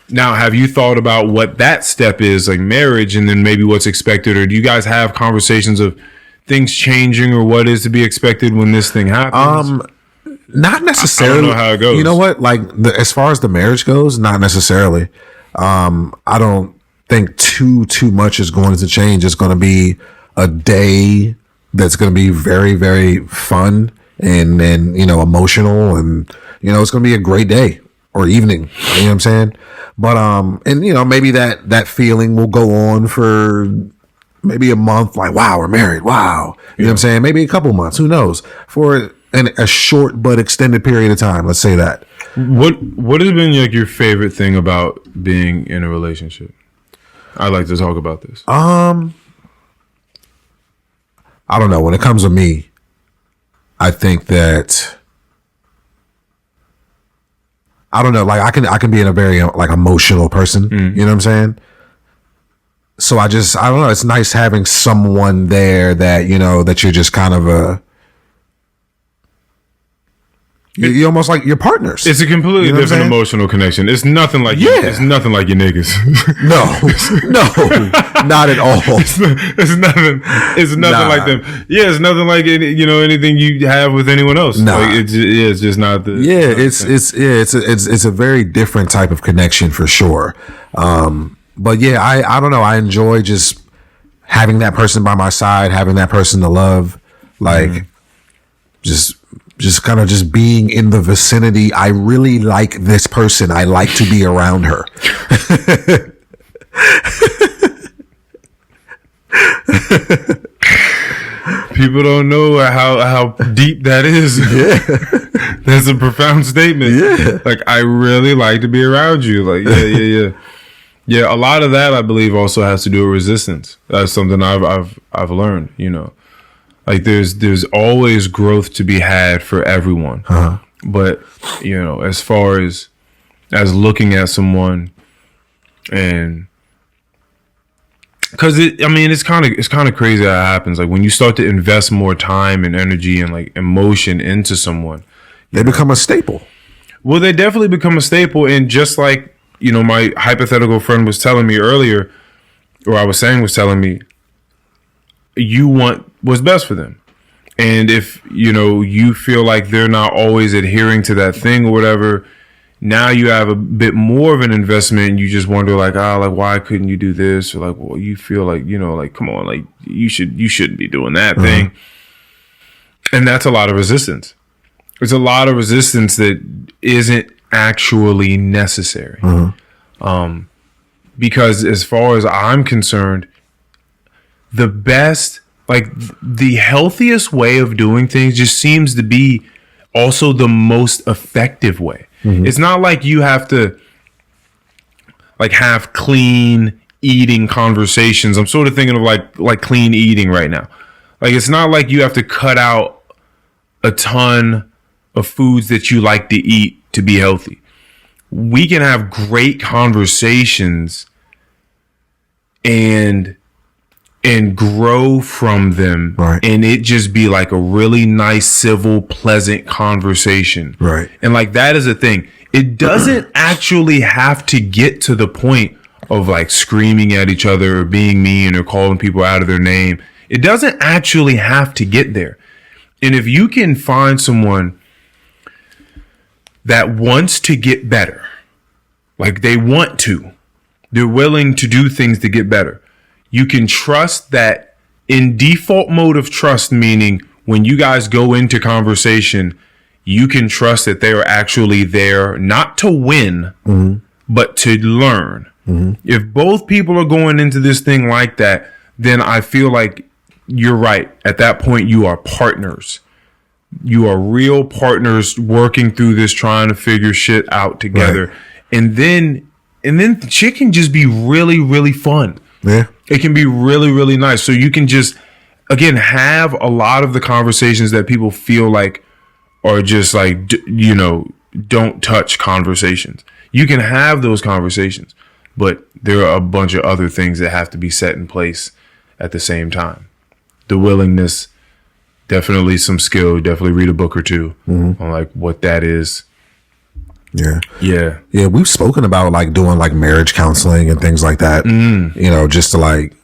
Now, have you thought about what that step is, like marriage, and then maybe what's expected? Or do you guys have conversations of things changing or what is to be expected when this thing happens? Not necessarily. I don't know how it goes. You know what? Like as far as the marriage goes, not necessarily. I don't think too much is going to change. It's going to be a day that's going to be very, very fun and emotional, and it's going to be a great day or evening. You know what I'm saying? But and maybe that feeling will go on for maybe a month. Like, wow, we're married. Wow, you know what I'm saying? Maybe a couple months. Who knows? For a short but extended period of time. Let's say that. What has been like your favorite thing about being in a relationship? I'd like to talk about this. I don't know. When it comes to me, I think that I don't know. Like I can be in a very like emotional person. You know what I'm saying? So I don't know. It's nice having someone there that that you're just kind of you're almost like your partners. It's a completely different emotional connection. It's nothing like it's nothing like your niggas. No, not at all. It's nothing. It's nothing like them. Yeah, it's nothing like anything you have with anyone else. Nah. Like it's just not the. Yeah, it's a very different type of connection for sure. But yeah, I don't know. I enjoy just having that person by my side, having that person to love, like just kind of just being in the vicinity. I really like this person. I like to be around her. People don't know how deep that is. Yeah. That's a profound statement. Yeah. Like, I really like to be around you. Like, yeah. Yeah, a lot of that I believe also has to do with resistance. That's something I've learned, Like there's always growth to be had for everyone. But, as far as looking at someone and because it's kind of crazy how it happens. Like when you start to invest more time and energy and like emotion into someone, they become a staple. Well, they definitely become a staple. And just like, my hypothetical friend was telling me earlier, or I was saying was telling me, you want what's best for them. And if, you feel like they're not always adhering to that thing or whatever, now you have a bit more of an investment and you just wonder like, why couldn't you do this? Or like, well, you feel like, like, come on, like you shouldn't be doing that thing. And that's a lot of resistance. It's a lot of resistance that isn't actually necessary. Because as far as I'm concerned, the best, like the healthiest way of doing things just seems to be also the most effective way. It's not like you have to like have clean eating conversations. I'm sort of thinking of like clean eating right now. Like it's not like you have to cut out a ton of foods that you like to eat to be healthy. We can have great conversations and grow from them, right? And it just be like a really nice, civil, pleasant conversation, right? And like that is a thing. It doesn't actually have to get to the point of like screaming at each other or being mean or calling people out of their name. It doesn't actually have to get there. And if you can find someone that wants to get better, like they want to, they're willing to do things to get better, you can trust that in default mode of trust, meaning when you guys go into conversation, you can trust that they are actually there not to win, but to learn. If both people are going into this thing like that, then I feel like you're right. At that point, you are partners. You are real partners working through this, trying to figure shit out together. Right. And then the shit can just be really, really fun. Yeah. It can be really, really nice. So you can just, again, have a lot of the conversations that people feel like are just like, don't touch conversations. You can have those conversations, but there are a bunch of other things that have to be set in place at the same time. The willingness, definitely some skill, definitely read a book or two on like what that is. Yeah. We've spoken about like doing like marriage counseling and things like that. Just to like,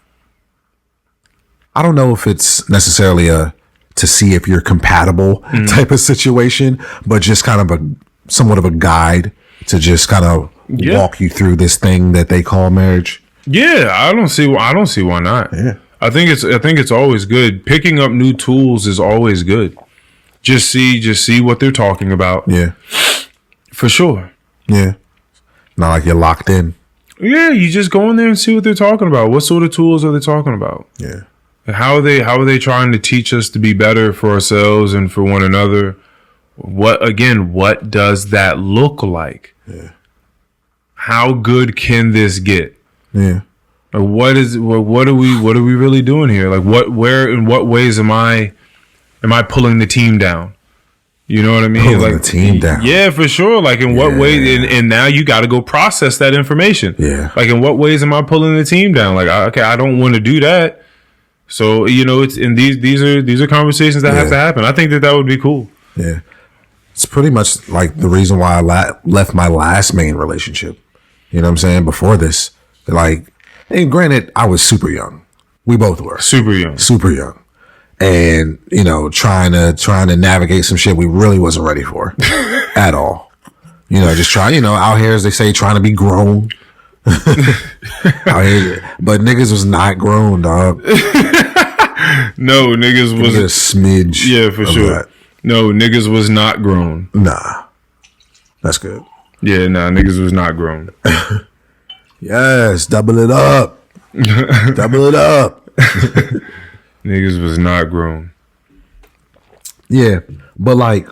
I don't know if it's necessarily to see if you're compatible type of situation, but just kind of somewhat of a guide to just kind of walk you through this thing that they call marriage. Yeah, I don't see why not. Yeah. I think it's always good. Picking up new tools is always good. Just see what they're talking about. Yeah. For sure. Yeah. Not like you're locked in. Yeah, you just go in there and see what they're talking about. What sort of tools are they talking about? Yeah. And how are they trying to teach us to be better for ourselves and for one another? what does that look like? Yeah. How good can this get? Yeah. Or what are we really doing here? Like where in what ways am I pulling the team down? You know what I mean? Pulling like the team down. Yeah, for sure. Like in what way? And now you got to go process that information. Yeah. Like in what ways am I pulling the team down? Like okay, I don't want to do that. So it's in these are conversations that have to happen. I think that would be cool. Yeah. It's pretty much like the reason why I left my last main relationship. You know what I'm saying? Before this, like, and granted, I was super young. We both were super young, and trying to navigate some shit we really wasn't ready for at all. Just trying. Out here, as they say, trying to be grown. Out here, but niggas was not grown, dog. No, niggas was a smidge. Yeah, for sure. That. No, niggas was not grown. Nah, that's good. Yeah, nah, niggas was not grown. Yes, double it up. Double it up. Niggas was not grown. Yeah, but like,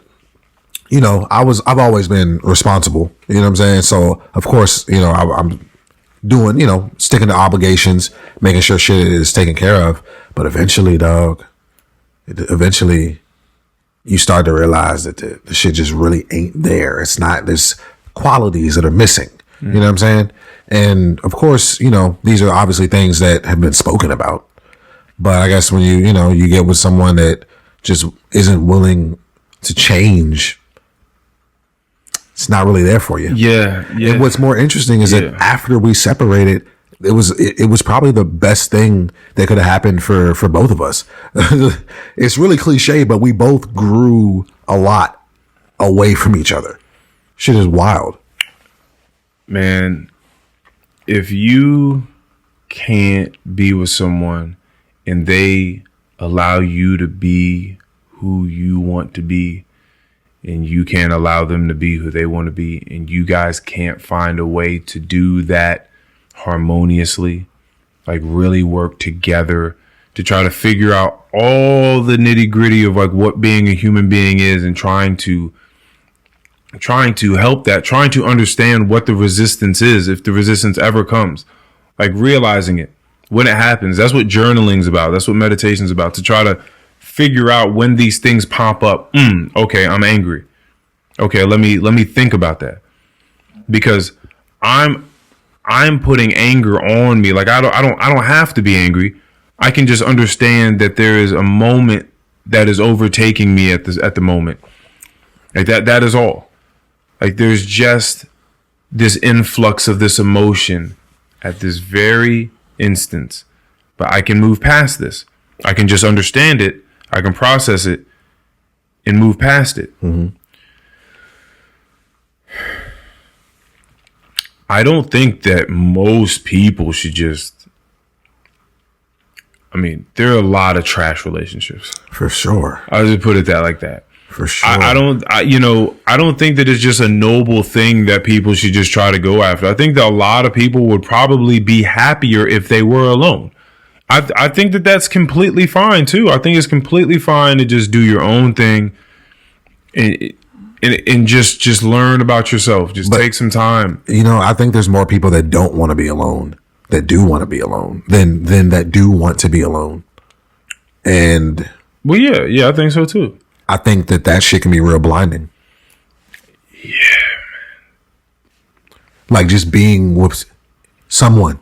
I've always been responsible. You know what I'm saying? So of course, I'm doing, sticking to obligations, making sure shit is taken care of. But eventually, dog, you start to realize that the shit just really ain't there. It's not. There's qualities that are missing. You know what I'm saying? And of course, these are obviously things that have been spoken about. But I guess when you get with someone that just isn't willing to change, it's not really there for you. Yeah. And what's more interesting is that after we separated, it was probably the best thing that could have happened for both of us. It's really cliche, but we both grew a lot away from each other. Shit is wild. Man, if you can't be with someone and they allow you to be who you want to be, and you can't allow them to be who they want to be, and you guys can't find a way to do that harmoniously, like really work together to try to figure out all the nitty gritty of like what being a human being is, and trying to help that, trying to understand what the resistance is, if the resistance ever comes, like realizing it when it happens. That's what journaling's about. That's what meditation's about, to try to figure out when these things pop up. Okay, I'm angry. Okay, let me think about that, because I'm putting anger on me. Like I don't have to be angry. I can just understand that there is a moment that is overtaking me at the moment. Like that is all. Like there's just this influx of this emotion at this very instance, but I can move past this. I can just understand it. I can process it and move past it. Mm-hmm. I don't think that most people should just, there are a lot of trash relationships. For sure. I'll just put it like that. For sure. I don't think that it's just a noble thing that people should just try to go after. I think that a lot of people would probably be happier if they were alone. I think that that's completely fine too. I think it's completely fine to just do your own thing and just learn about yourself. Just take some time. I think there's more people that don't want to be alone, that do want to be alone, than that do want to be alone. And well, yeah, I think so too. I think that shit can be real blinding. Yeah, man. Like just being with someone.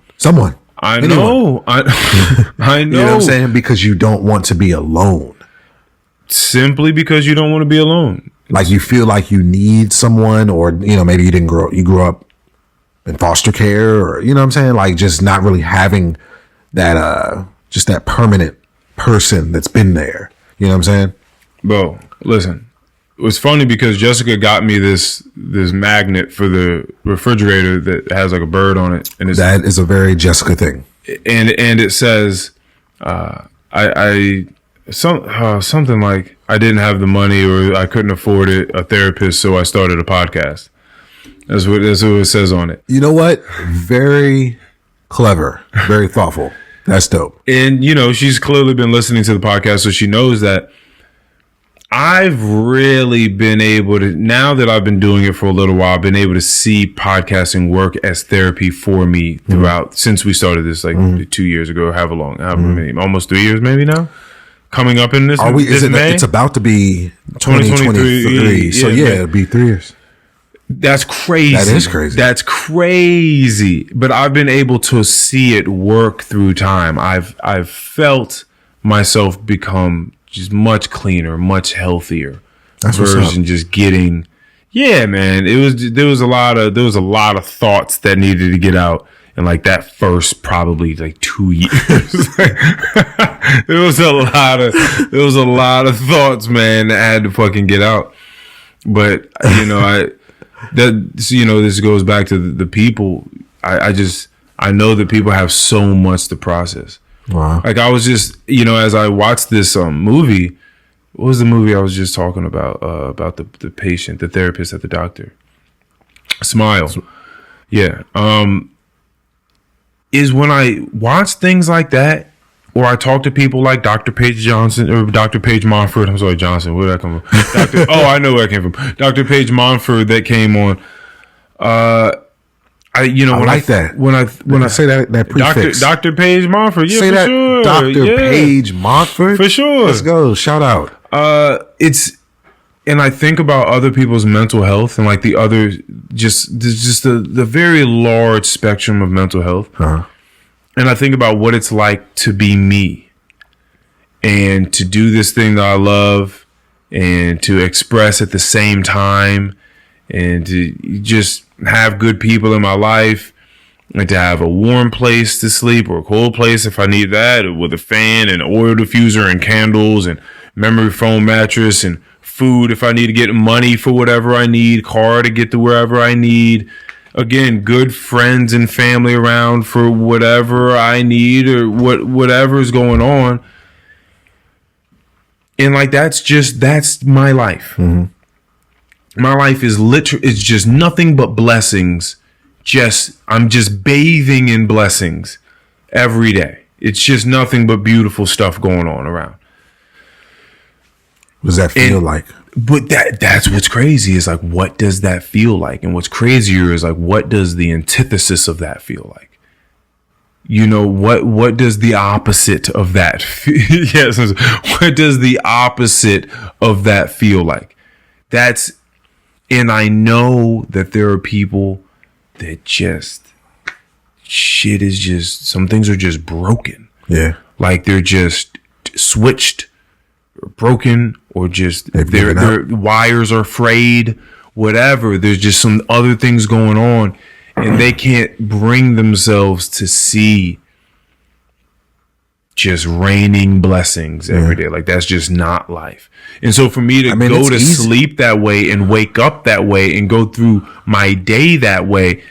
I know. I know. You know what I'm saying? Because you don't want to be alone. Simply because you don't want to be alone. Like you feel like you need someone, or maybe you grew up in foster care, or you know what I'm saying? Like just not really having that just that permanent person that's been there. You know what I'm saying? Bro, listen. It was funny because Jessica got me this magnet for the refrigerator that has like a bird on it, and that is a very Jessica thing. And it says, something like I didn't have the money or I couldn't afford a therapist, so I started a podcast. That's what it says on it. You know what? Very clever, very thoughtful. That's dope. And she's clearly been listening to the podcast, so she knows that I've really been able to, now that I've been doing it for a little while, I've been able to see podcasting work as therapy for me throughout, since we started this 2 years ago, however many, almost 3 years maybe now. Coming up in this, May? It's about to be 2023. So it'll be 3 years. That's crazy. That is crazy. That's crazy. But I've been able to see it work through time. I've felt myself become just much cleaner, much healthier. That's version. Just getting, man. There was a lot of thoughts that needed to get out, and like that first probably 2 years. there was a lot of thoughts, man, that had to fucking get out. But this goes back to the people. I know that people have so much to process. Wow. Like I was just, as I watched this movie, what was the movie I was just talking about the patient, the therapist at the doctor? Smile. Yeah. Is when I watch things like that, or I talk to people like Dr. Paige Johnson or Dr. Paige Montford. I'm sorry, Johnson. Where did that come from? I know where that came from. Dr. Paige Montford that came on. I like that. When I say that prefix, Dr. Paige Montford. Yeah, say for that, sure. Dr. Paige Montford, for sure. Let's go. Shout out. And I think about other people's mental health and like the other, just the very large spectrum of mental health. Uh-huh. And I think about what it's like to be me and to do this thing that I love and to express at the same time and to just have good people in my life and to have a warm place to sleep or a cold place if I need that, with a fan and oil diffuser and candles and memory foam mattress and food if I need to get money for whatever I need, car to get to wherever I need. Again, good friends and family around for whatever I need or whatever is going on. And like that's my life. Mm-hmm. My life is it's just nothing but blessings. I'm just bathing in blessings every day. It's just nothing but beautiful stuff going on around. What does that feel like? But that's what's crazy is like, what does that feel like? And what's crazier is like, what does the antithesis of that feel like? What does the opposite of that yes, what does the opposite of that feel like? And I know that there are people that shit is just, some things are just broken. Yeah. Like they're just switched or broken, or just their wires are frayed, whatever. There's just some other things going on, and they can't bring themselves to see just raining blessings every day. Like that's just not life. And so for me to go to sleep that way and wake up that way and go through my day that way,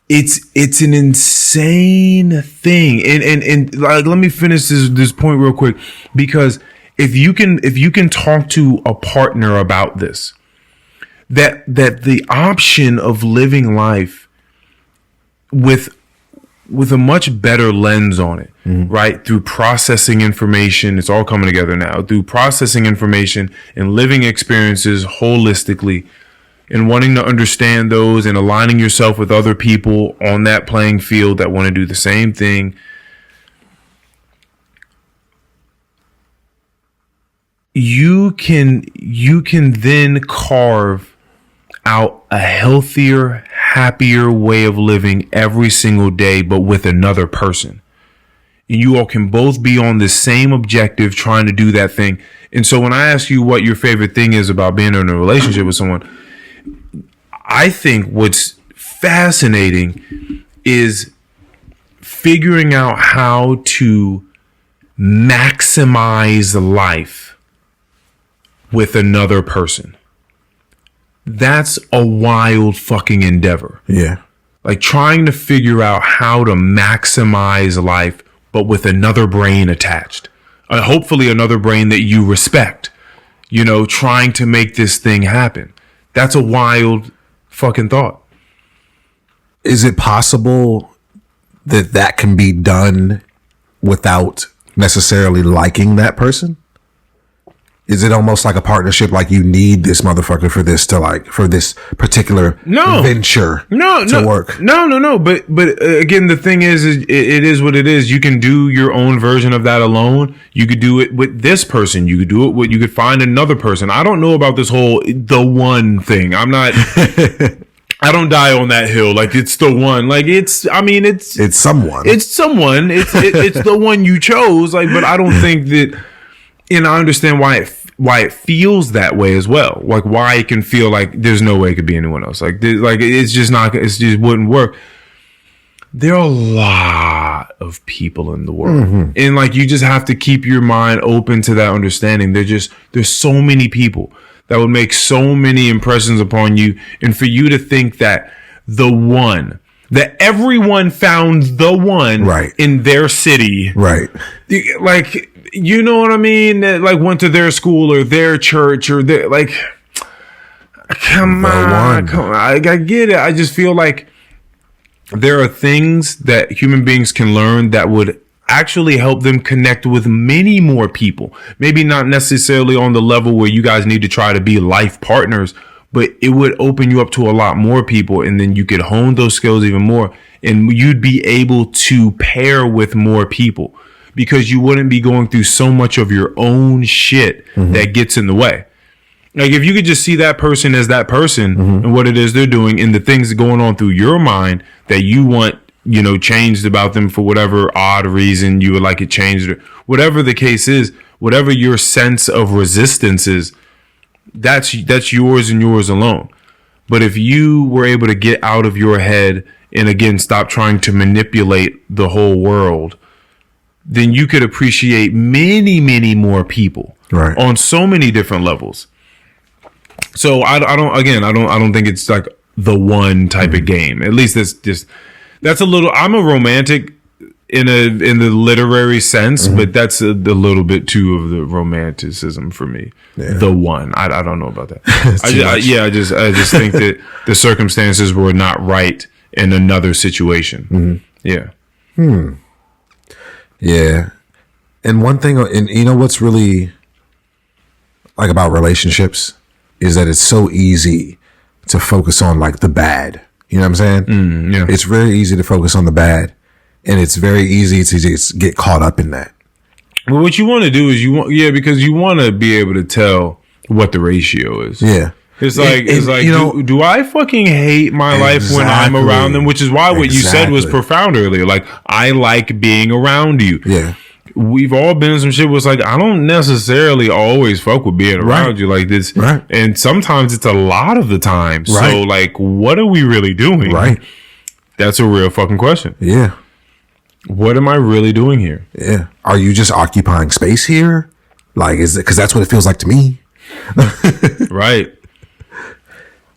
it's an insane thing. And like, let me finish this point real quick, because if you can talk to a partner about this, that the option of living life with a much better lens on it, right? Through processing information, it's all coming together now. Through processing information and living experiences holistically, and wanting to understand those and aligning yourself with other people on that playing field that want to do the same thing. You can then carve out a healthier, happier way of living every single day, but with another person. And you all can both be on the same objective, trying to do that thing. And so when I ask you what your favorite thing is about being in a relationship with someone, I think what's fascinating is figuring out how to maximize life with another person. That's a wild fucking endeavor. Yeah. Like trying to figure out how to maximize life, but with another brain attached. Hopefully another brain that you respect, trying to make this thing happen. That's a wild fucking thought. Is it possible that can be done without necessarily liking that person? Is it almost like a partnership? Like you need this motherfucker for this for this particular venture to work? No. But again, the thing is it is what it is. You can do your own version of that alone. You could do it with this person. You could do it with, you could find another person. I don't know about this whole the one thing. I'm not, I don't die on that hill. Like it's the one, like it's someone. It's someone. It's the one you chose. Like, but I don't think that, and I understand why it feels that way as well. Like why it can feel like there's no way it could be anyone else. Like it's just not. It just wouldn't work. There are a lot of people in the world, and like you just have to keep your mind open to that understanding. There's so many people that would make so many impressions upon you, and for you to think that the one. That everyone found the one in their city. Right. Like, you know what I mean? That like went to their school or their church or their, like, come on. I get it. I just feel like there are things that human beings can learn that would actually help them connect with many more people. Maybe not necessarily on the level where you guys need to try to be life partners, but it would open you up to a lot more people, and then you could hone those skills even more, and you'd be able to pair with more people because you wouldn't be going through so much of your own shit that gets in the way. Like if you could just see that person as that person and what it is they're doing and the things going on through your mind that you want, you know, changed about them for whatever odd reason you would like it changed, or whatever the case is, whatever your sense of resistance is, that's yours and yours alone. But if you were able to get out of your head and again stop trying to manipulate the whole world, then you could appreciate many more people on so many different levels. So I don't think it's like the one type of game. At least that's a little. I'm a romantic in the literary sense, but that's a little bit too of the romanticism for me. Yeah. The one, I don't know about that. I just think that the circumstances were not right in another situation. Yeah. Yeah. And one thing, and you know what's really like about relationships is that it's so easy to focus on like the bad. You know what I'm saying? Yeah. It's very easy to focus on the bad. And it's very easy to just get caught up in that. Well, what you want to do is because you want to be able to tell what the ratio is. Yeah. It's like, you know, do I fucking hate my life when I'm around them? Which is why what you said was profound earlier. Like, I like being around you. Yeah. We've all been in some shit where it's like, I don't necessarily always fuck with being around you like this. Right. And sometimes it's a lot of the time. Right. So, like, what are we really doing? Right. That's a real fucking question. Yeah. What am I really doing here? Yeah. Are you just occupying space here? Like, is it because that's what it feels like to me? Right.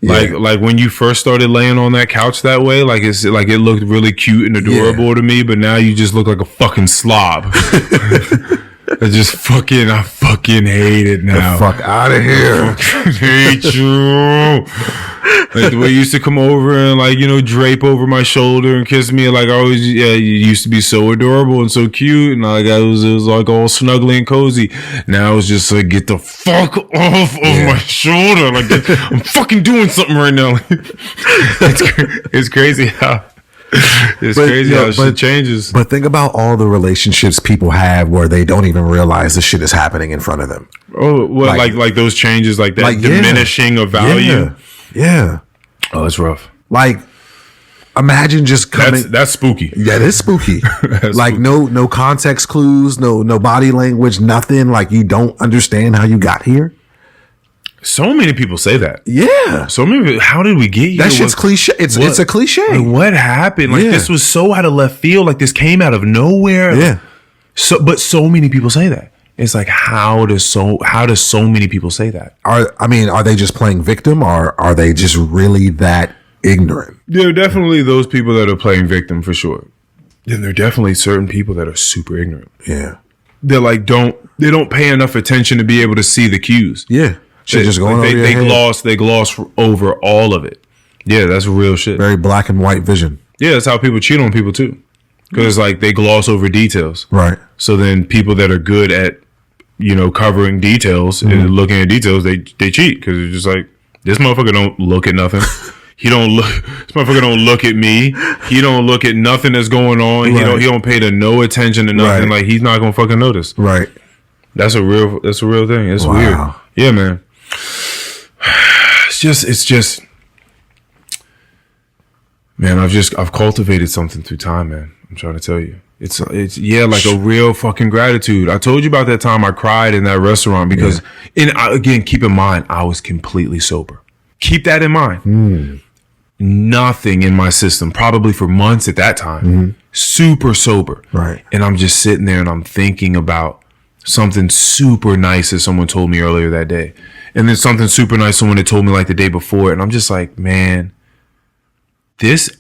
Yeah. Like when you first started laying on that couch that way, like it looked really cute and adorable to me, but now you just look like a fucking slob. I fucking hate it now. The fuck out of here. I fucking hate you. Like the way you used to come over and like, you know, drape over my shoulder and kiss me. Like I always, you used to be so adorable and so cute. And like it was like all snuggly and cozy. Now it's just like, get the fuck off of my shoulder. Like I'm fucking doing something right now. It's crazy how. How shit changes. But think about all the relationships people have where they don't even realize the shit is happening in front of them. Oh, well, like those changes, like that diminishing of value. Yeah. Oh, that's rough. Like, imagine just coming. That's spooky. Yeah, it is spooky. Like spooky. No context clues, no body language, nothing. Like you don't understand how you got here. So many people say that. Yeah. So many. How did we get here? That shit's cliche. It's a cliche. Like, what happened? Like this was so out of left field. Like this came out of nowhere. Yeah. But so many people say that. It's like how does so many people say that? Are they just playing victim, or are they just really that ignorant? There are definitely those people that are playing victim for sure. Then there are definitely certain people that are super ignorant. Yeah. They're like they don't pay enough attention to be able to see the cues. Yeah. Shit just going over your head. They gloss over all of it. Yeah, that's real shit. Very black and white vision. Yeah, that's how people cheat on people too. Because like they gloss over details. Right. So then people that are good at covering details and looking at details, they cheat because it's just like, this motherfucker don't look at nothing. This motherfucker don't look at me. He don't look at nothing that's going on. Right. He don't pay no attention to nothing. Right. Like, he's not gonna fucking notice. Right. That's a real thing. It's weird. Yeah, man. It's just, man, I've cultivated something through time, man. I'm trying to tell you. It's like a real fucking gratitude. I told you about that time I cried in that restaurant because, again, keep in mind, I was completely sober. Keep that in mind. Nothing in my system, probably for months at that time, super sober. Right. And I'm just sitting there and I'm thinking about something super nice that someone told me earlier that day. And then something super nice someone had told me like the day before. And I'm just like, man, this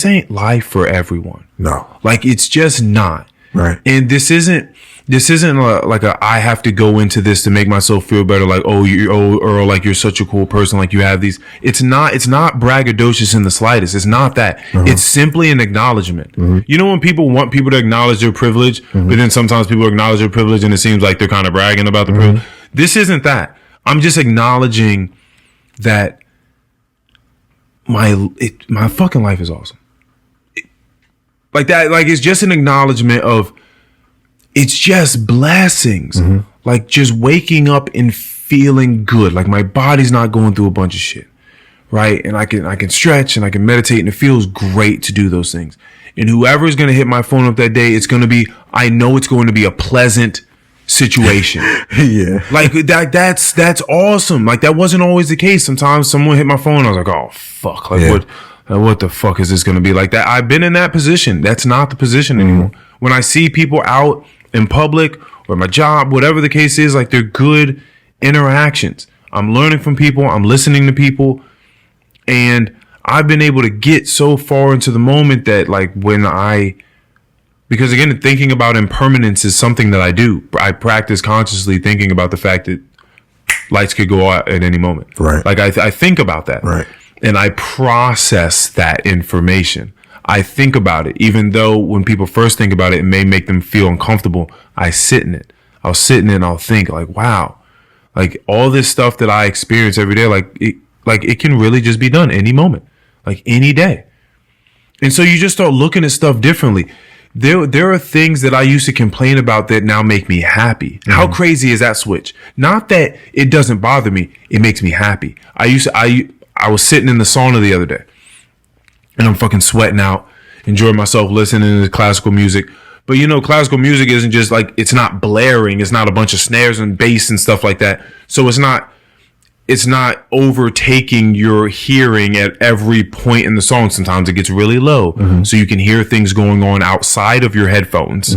ain't life for everyone. No. Like, it's just not. Right. And this isn't like I have to go into this to make myself feel better. Like, Earl, like, you're such a cool person. Like, you have these. It's not braggadocious in the slightest. It's not that. It's simply an acknowledgement. You know, when people want people to acknowledge their privilege, but then sometimes people acknowledge their privilege and it seems like they're kind of bragging about the privilege. This isn't that. I'm just acknowledging that my fucking life is awesome. Like that, like, it's just an acknowledgement of, it's just blessings. Like, just waking up and feeling good. Like, my body's not going through a bunch of shit. Right. And I can stretch and I can meditate, and it feels great to do those things. And whoever's going to hit my phone up that day, I know it's going to be a pleasant situation. Yeah. Like, that's awesome. Like, that wasn't always the case. Sometimes someone hit my phone and I was like, oh fuck. Like, what the fuck is this going to be? Like, that I've been in that position. That's not the position anymore. When I see people out in public or my job, whatever the case is, like, they're good interactions. I'm learning from people. I'm listening to people. And I've been able to get so far into the moment that, like, because again, thinking about impermanence is something that I do. I practice consciously thinking about the fact that lights could go out at any moment. Right. Like, I think about that. Right. And I process that information. I think about it, even though when people first think about it, it may make them feel uncomfortable. I sit in it. I'll sit in it and I'll think, like, wow, like, all this stuff that I experience every day, like it can really just be done any moment, like, any day. And so you just start looking at stuff differently. There are things that I used to complain about that now make me happy. How crazy is that switch? Not that it doesn't bother me. It makes me happy. I was sitting in the sauna the other day and I'm fucking sweating out, enjoying myself listening to classical music. But, classical music isn't just like, it's not blaring. It's not a bunch of snares and bass and stuff like that. So it's not overtaking your hearing at every point in the song. Sometimes it gets really low. So you can hear things going on outside of your headphones.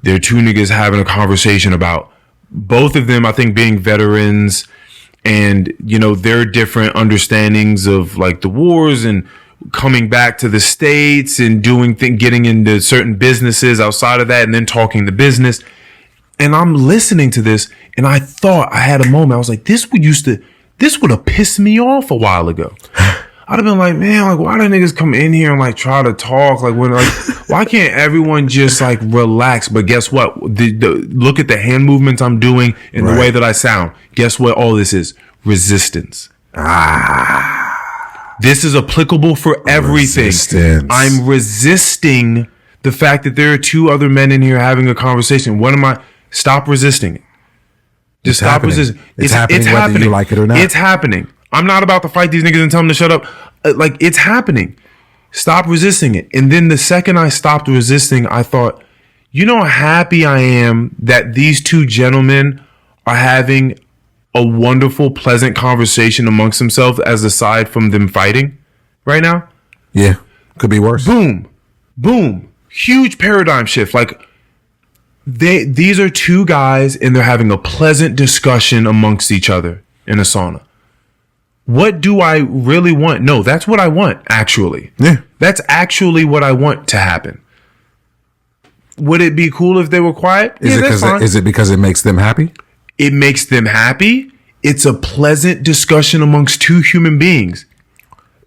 There are two niggas having a conversation about, both of them, I think, being veterans, and, their different understandings of, like, the wars and coming back to the States and getting into certain businesses outside of that, and then talking the business. And I'm listening to this, and I thought, I had a moment. I was like, this would have pissed me off a while ago. I'd have been like, man, like, why do niggas come in here and, like, try to talk? Like, why can't everyone just, like, relax? But guess what? Look at the hand movements I'm doing and the way that I sound. Guess what all this is? Resistance. This is applicable for everything. Resistance. I'm resisting the fact that there are two other men in here having a conversation. Stop resisting it. Just stop resisting. It's happening whether you like it or not. It's happening. I'm not about to fight these niggas and tell them to shut up. Like, it's happening. Stop resisting it. And then the second I stopped resisting, I thought, you know how happy I am that these two gentlemen are having a wonderful, pleasant conversation amongst themselves, as aside from them fighting right now. Yeah. Could be worse. Boom. Boom. Huge paradigm shift. Like, these are two guys and they're having a pleasant discussion amongst each other in a sauna. What do I really want? No, that's what I want, actually. Yeah. That's actually what I want to happen. Would it be cool if they were quiet? Is it because it makes them happy? It makes them happy. It's a pleasant discussion amongst two human beings.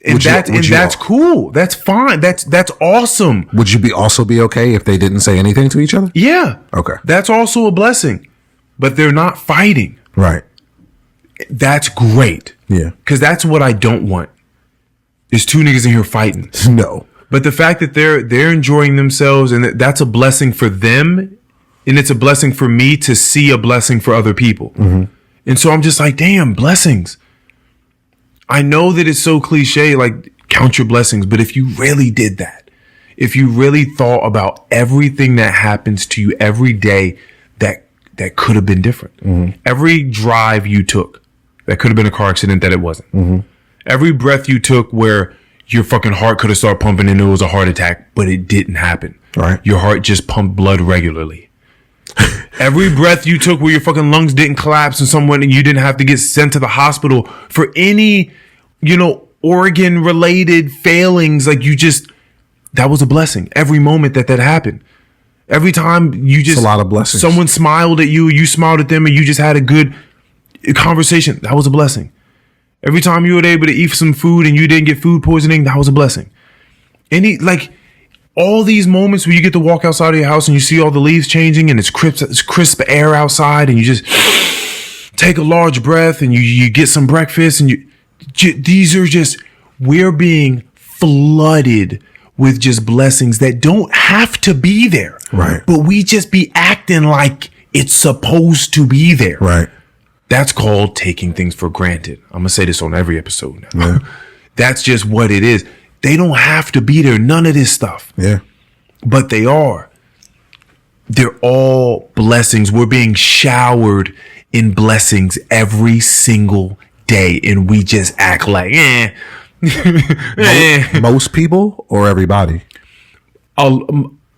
And that's cool. That's fine. That's awesome. Would you also be okay if they didn't say anything to each other? Yeah. Okay. That's also a blessing. but they're not fighting. Right. That's great. Yeah. Because that's what I don't want. There's two niggas in here fighting. No. But the fact that they're enjoying themselves, and that's a blessing for them, and it's a blessing for me to see a blessing for other people. Mm-hmm. And so I'm just like, damn, blessings. I know that it's so cliche, like count your blessings, but if you really did that, if you really thought about everything that happens to you every day that could have been different, mm-hmm. every drive you took that could have been a car accident that it wasn't, mm-hmm. every breath you took where your fucking heart could have started pumping and it was a heart attack, but it didn't happen. Right. Your heart just pumped blood regularly. Every breath you took where your fucking lungs didn't collapse and you didn't have to get sent to the hospital for any, organ related failings. Like that was a blessing. Every moment that happened. Every time it's a lot of blessings. Someone smiled at you, you smiled at them, and you just had a good conversation. That was a blessing. Every time you were able to eat some food and you didn't get food poisoning, that was a blessing. All these moments where you get to walk outside of your house and you see all the leaves changing and it's crisp air outside and you just take a large breath and you get some breakfast and we're being flooded with just blessings that don't have to be there. Right. But we just be acting like it's supposed to be there. Right. That's called taking things for granted. I'm going to say this on every episode now. Yeah. That's just what it is. They don't have to be there. None of this stuff. Yeah. But they are. They're all blessings. We're being showered in blessings every single day. And we just act like, Most people or everybody?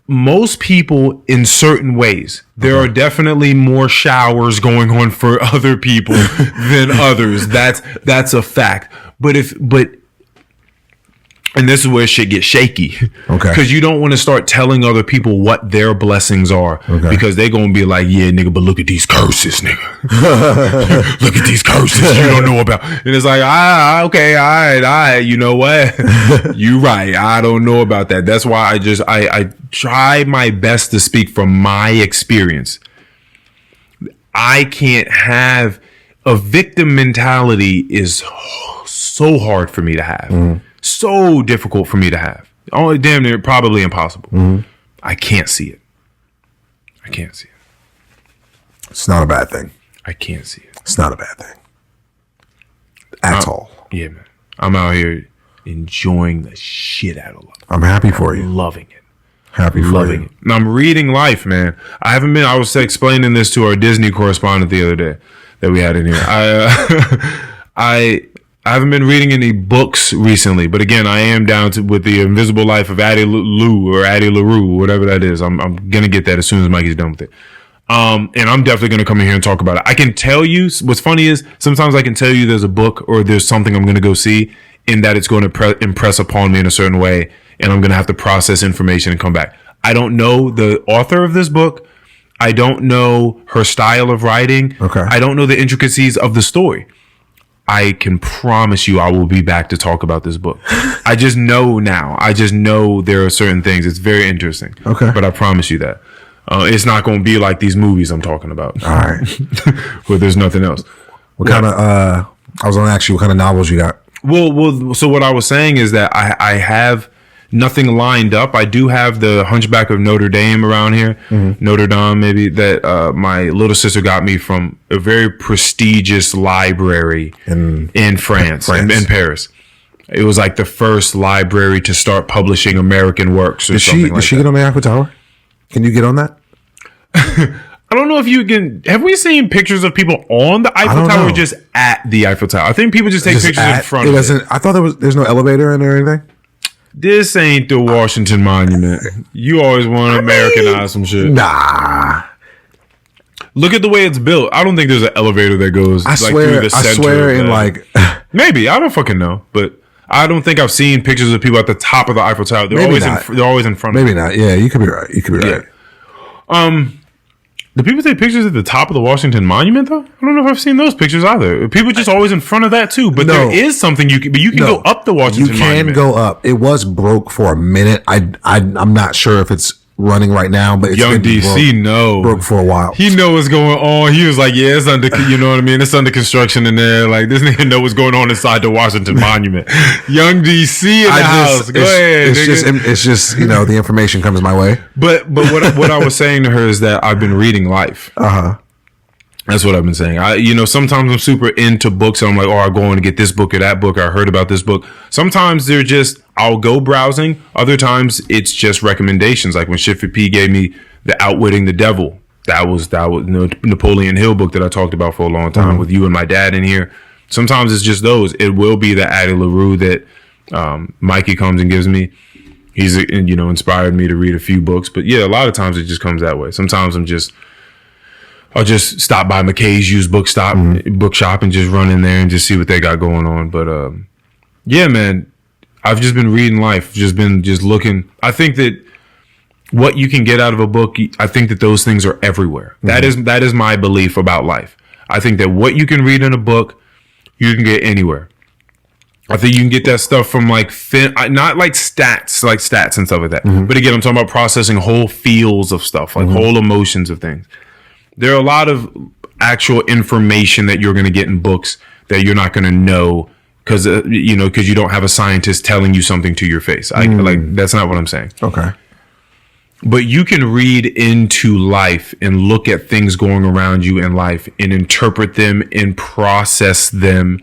Most people in certain ways. There are definitely more showers going on for other people than others. That's a fact. And this is where shit gets shaky. Okay. Because you don't want to start telling other people what their blessings are. Okay. Because they're going to be like, yeah, nigga, but look at these curses, nigga. Look at these curses you don't know about. And it's like, okay, all right. You know what? You right. I don't know about that. That's why I try my best to speak from my experience. I can't have a victim mentality is so hard for me to have. Mm. So difficult for me to have. Only damn near probably impossible. Mm-hmm. I can't see it. It's not a bad thing. I can't see it. It's not a bad thing. At all. Yeah, man. I'm out here enjoying the shit out of life. I'm happy for you. Loving it. Loving it. And I'm reading life, man. I was explaining this to our Disney correspondent the other day that we had in here. I haven't been reading any books recently, but again, I am down with the Invisible Life of Addie LaRue, whatever that is. I'm gonna get that as soon as Mikey's done with it. And I'm definitely gonna come in here and talk about it. I can tell you what's funny is sometimes I can tell you there's a book or there's something I'm gonna go see, in that it's going to impress upon me in a certain way, and I'm gonna have to process information and come back. I don't know the author of this book. I don't know her style of writing. Okay. I don't know the intricacies of the story. I can promise you I will be back to talk about this book. I just know now. I just know there are certain things. It's very interesting. Okay. But I promise you that. It's not going to be like these movies I'm talking about. All right. Where there's nothing else. What kind of, I was going to ask you what kind of novels you got. Well, so what I was saying is that I have nothing lined up. I do have the Hunchback of Notre Dame around here, Notre Dame maybe, that my little sister got me from a very prestigious library in France. In Paris. It was like the first library to start publishing American works. Or something like that. Did she get on the Eiffel Tower? Can you get on that? I don't know if you can. Have we seen pictures of people on the Eiffel Tower or just at the Eiffel Tower? I think people just take pictures in front of it. I thought there's no elevator in there or anything. This ain't the Washington Monument. You always want to Americanize some shit. Nah. Look at the way it's built. I don't think there's an elevator that goes through the center. I swear in maybe. I don't fucking know. But I don't think I've seen pictures of people at the top of the Eiffel Tower. They're always in front of it. Maybe not. Yeah, you could be right. Yeah. Do people take pictures at the top of the Washington Monument though? I don't know if I've seen those pictures either. People just always in front of that too. But there is something you can go up the Washington Monument. You can go up. It was broke for a minute. I'm not sure if it's running right now, but it's Young been DC broke for a while. He know what's going on. He was like, yeah, it's under, you know what I mean? It's under construction in there. Like, this nigga know what's going on inside the Washington Monument. Young DC in the house. Go ahead, it's just, you know, the information comes my way. But what I was saying to her is that I've been reading Life. That's what I've been saying. Sometimes I'm super into books and I'm like, oh, I'm going to get this book or that book. Or I heard about this book. Sometimes they're just, I'll go browsing. Other times it's just recommendations. Like when Shifty P gave me The Outwitting the Devil. That was Napoleon Hill book that I talked about for a long time with you and my dad in here. Sometimes it's just those. It will be the Addie LaRue that Mikey comes and gives me. He's, inspired me to read a few books. But yeah, a lot of times it just comes that way. Sometimes I'll just stop by McKay's used bookshop and just run in there and just see what they got going on. But yeah, man, I've just been reading Life, just looking. I think that what you can get out of a book, I think that those things are everywhere. That is my belief about life. I think that what you can read in a book, you can get anywhere. I think you can get that stuff from not like stats and stuff like that. But again, I'm talking about processing whole feels of stuff, like whole emotions of things. There are a lot of actual information that you're going to get in books that you're not going to know because you don't have a scientist telling you something to your face. That's not what I'm saying. Okay. But you can read into life and look at things going around you in life and interpret them and process them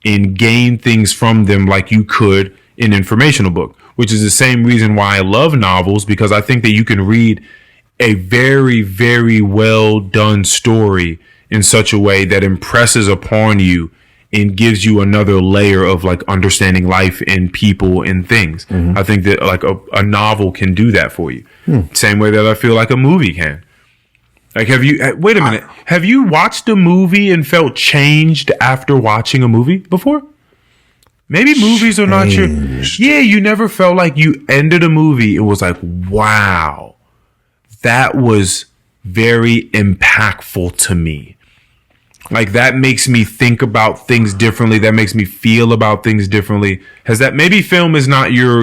and gain things from them like you could in an informational book, which is the same reason why I love novels, because I think that you can read a very, very well done story in such a way that impresses upon you and gives you another layer of like understanding life and people and things. I think that like a novel can do that for you. Same way that I feel like a movie can. Like, wait a minute. Have you watched a movie and felt changed after watching a movie before? Maybe movies are not your, you never felt like you ended a movie and was like, wow. That was very impactful to me. Like that makes me think about things differently. That makes me feel about things differently. Maybe film is not your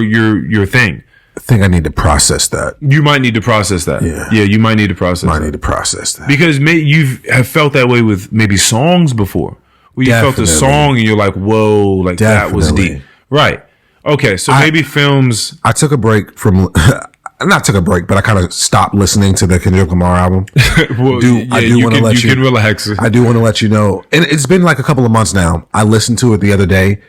thing. I think I need to process that. You might need to process that. Yeah, you might need to process that. Need to process that. Because you have felt that way with maybe songs before. Where you felt a song and you're like, whoa, like that was deep. Right. Okay, so maybe films. I took a break from... Not took a break, but I kind of stopped listening to the Kendrick Lamar album. I do want to let you relax. I do want to let you know, and it's been like a couple of months now. I listened to it the other day,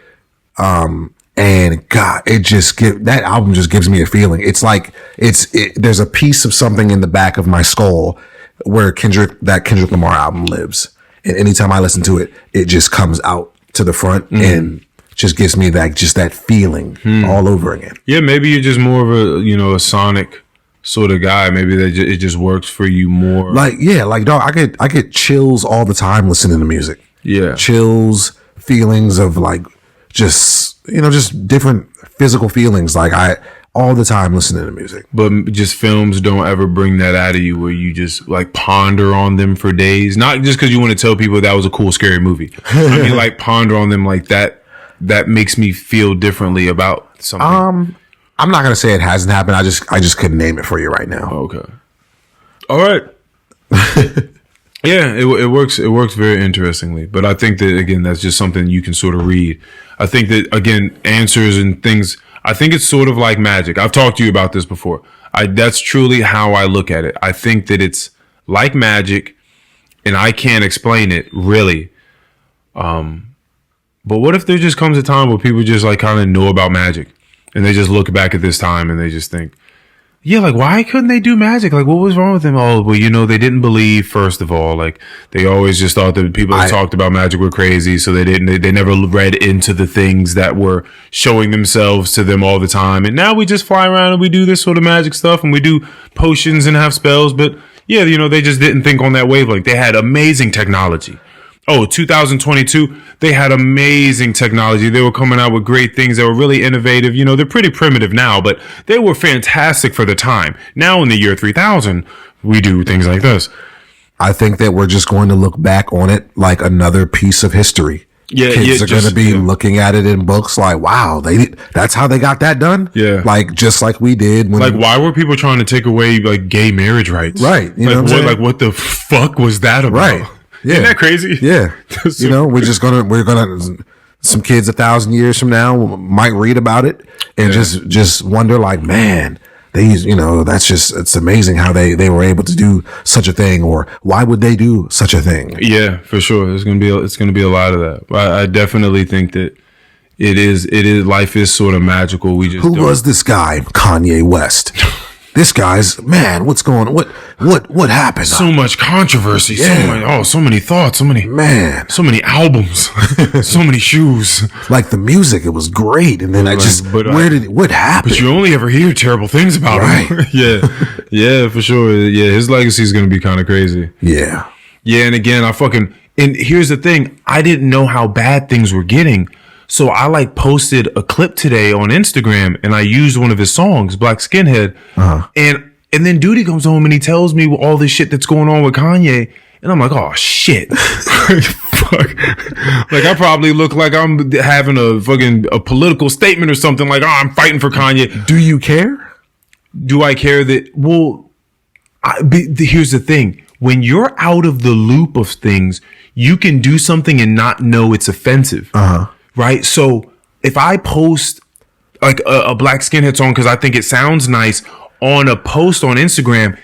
and God, that album just gives me a feeling. It's like there's a piece of something in the back of my skull where that Kendrick Lamar album lives, and anytime I listen to it, it just comes out to the front and just gives me that feeling all over again. Yeah, maybe you're just more of a sonic sort of guy. Maybe it just works for you more. Dog, I get chills all the time listening to music. Yeah, chills, feelings of like just different physical feelings. Like all the time listening to music. But just films don't ever bring that out of you where you just like ponder on them for days. Not just because you want to tell people that was a cool, scary movie. I mean, like ponder on them like that. That makes me feel differently about something. I'm not gonna say it hasn't happened. I just couldn't name it for you right now. Okay. All right. Yeah, it works. It works very interestingly. But I think that again, that's just something you can sort of read. I think that again, answers and things. I think it's sort of like magic. I've talked to you about this before. That's truly how I look at it. I think that it's like magic, and I can't explain it really. But what if there just comes a time where people just like kind of know about magic and they just look back at this time and they just think, yeah, like why couldn't they do magic? Like what was wrong with them? Oh, well, they didn't believe, first of all. Like they always just thought that people that talked about magic were crazy. So they never read into the things that were showing themselves to them all the time. And now we just fly around and we do this sort of magic stuff and we do potions and have spells. But yeah, they just didn't think on that wavelength. They had amazing technology. Oh, 2022, they had amazing technology. They were coming out with great things that were really innovative. They're pretty primitive now, but they were fantastic for the time. Now in the year 3000, we do things like this. I think that we're just going to look back on it like another piece of history. Kids are going to be looking at it in books like, wow, that's how they got that done. Yeah. Like, just like we did. Like, why were people trying to take away like gay marriage rights? Right. You know what, like, what the fuck was that about? Right. Yeah. Isn't that crazy? Yeah. You know, we're going to, some kids 1,000 years from now might read about it and just wonder like, man, it's amazing how they were able to do such a thing, or why would they do such a thing? Yeah, for sure. It's gonna be a lot of that. I definitely think that it is. Life is sort of magical. Who was this guy, Kanye West? This guy's, man, what's going on? What happened? So much controversy. Yeah. So many thoughts. So many albums. So many shoes. Like the music, it was great. And then what happened? But you only ever hear terrible things about him. Yeah, for sure. Yeah, his legacy is going to be kind of crazy. Yeah. Yeah, and again, and here's the thing. I didn't know how bad things were getting. So I like posted a clip today on Instagram and I used one of his songs, Black Skinhead. And then Duty comes home and he tells me all this shit that's going on with Kanye. And I'm like, oh shit. Fuck. Like I probably look like I'm having a political statement or something like, oh, I'm fighting for Kanye. Do you care? Do I care that? Well, here's the thing. When you're out of the loop of things, you can do something and not know it's offensive. Right. So if I post like a Black Skinhead song, because I think it sounds nice on a post on Instagram,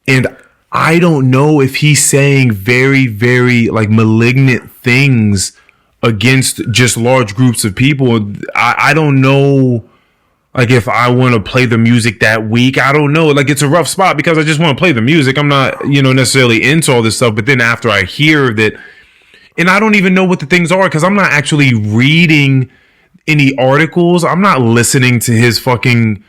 and I don't know if he's saying very, very like malignant things against just large groups of people. I don't know. Like if I want to play the music that week, I don't know. Like it's a rough spot because I just want to play the music. I'm not, necessarily into all this stuff. But then after I hear that, and I don't even know what the things are because I'm not actually reading any articles. I'm not listening to his fucking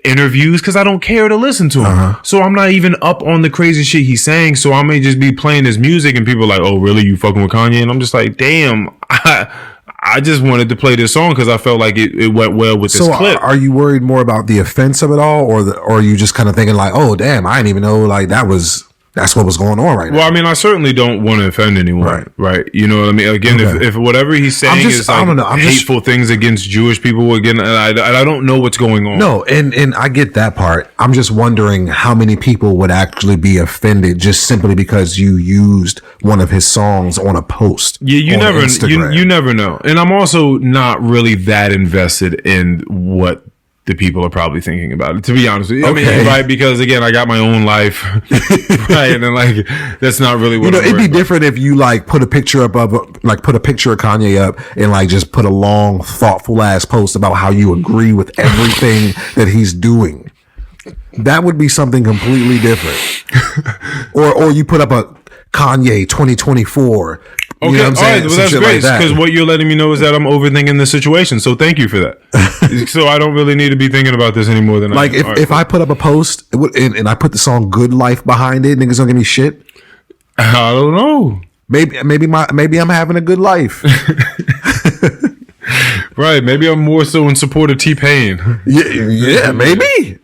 interviews because I don't care to listen to him. So I'm not even up on the crazy shit he's saying. So I may just be playing his music and people are like, oh, really? You fucking with Kanye? And I'm just like, damn, I just wanted to play this song because I felt like it went well with this clip. Are you worried more about the offense of it all or are you just kind of thinking like, oh, damn, I didn't even know like that's what was going on right now? Well, I mean, I certainly don't want to offend anyone, right? You know what I mean? Again, if whatever he's saying is like hateful things against Jewish people, again, I don't know what's going on. No, and I get that part. I'm just wondering how many people would actually be offended just simply because you used one of his songs on a post. Yeah, you never know. And I'm also not really that invested in what the people are probably thinking about it, to be honest with you. I mean, right? Because again, I got my own life, right? And then like, that's not really what it'd be different if you like put a picture of Kanye up and like just put a long, thoughtful ass post about how you agree with everything that he's doing. That would be something completely different. Or you put up a Kanye 2024. Okay, you know what I'm saying? All right, well, that's great because what you're letting me know is that I'm overthinking the situation. So thank you for that. So I don't really need to be thinking about this anymore than like if I put up a post and I put the song "Good Life" behind it, niggas don't give me shit. I don't know. Maybe I'm having a good life. Right. Maybe I'm more so in support of T-Pain. Yeah, maybe.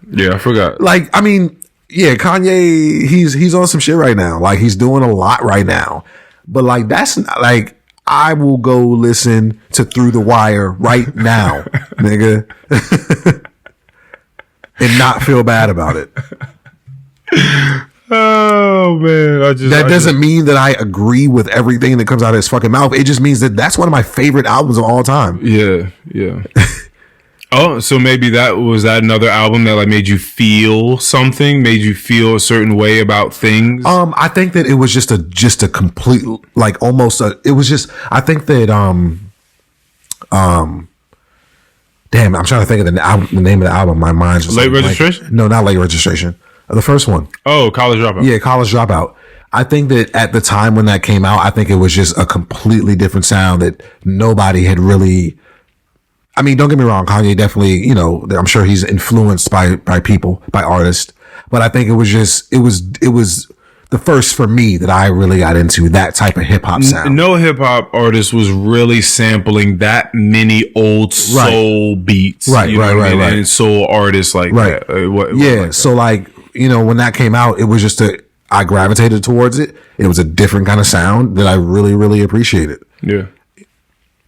Yeah, I forgot. Like, I mean. Yeah, Kanye, he's on some shit right now. Like he's doing a lot right now. But like that's not, like I will go listen to Through the Wire right now, nigga. And not feel bad about it. Oh man, that doesn't mean that I agree with everything that comes out of his fucking mouth. It just means that that's one of my favorite albums of all time. Yeah. Oh, so maybe that another album that like made you feel something, made you feel a certain way about things. I think that it was just a complete like almost it was just I think that damn, I'm trying to think of the name of the album. My mind's just Late Registration? No, not Late Registration. The first one. Oh, College Dropout. Yeah, College Dropout. I think that at the time when that came out, I think it was just a completely different sound that nobody had really. I mean, don't get me wrong. Kanye definitely, I'm sure he's influenced by people, by artists. But I think it was the first for me that I really got into that type of hip hop sound. No hip hop artist was really sampling that many old soul beats. Right. And soul artists like that. So like, when that came out, it was just I gravitated towards it. It was a different kind of sound that I really, really appreciated. Yeah.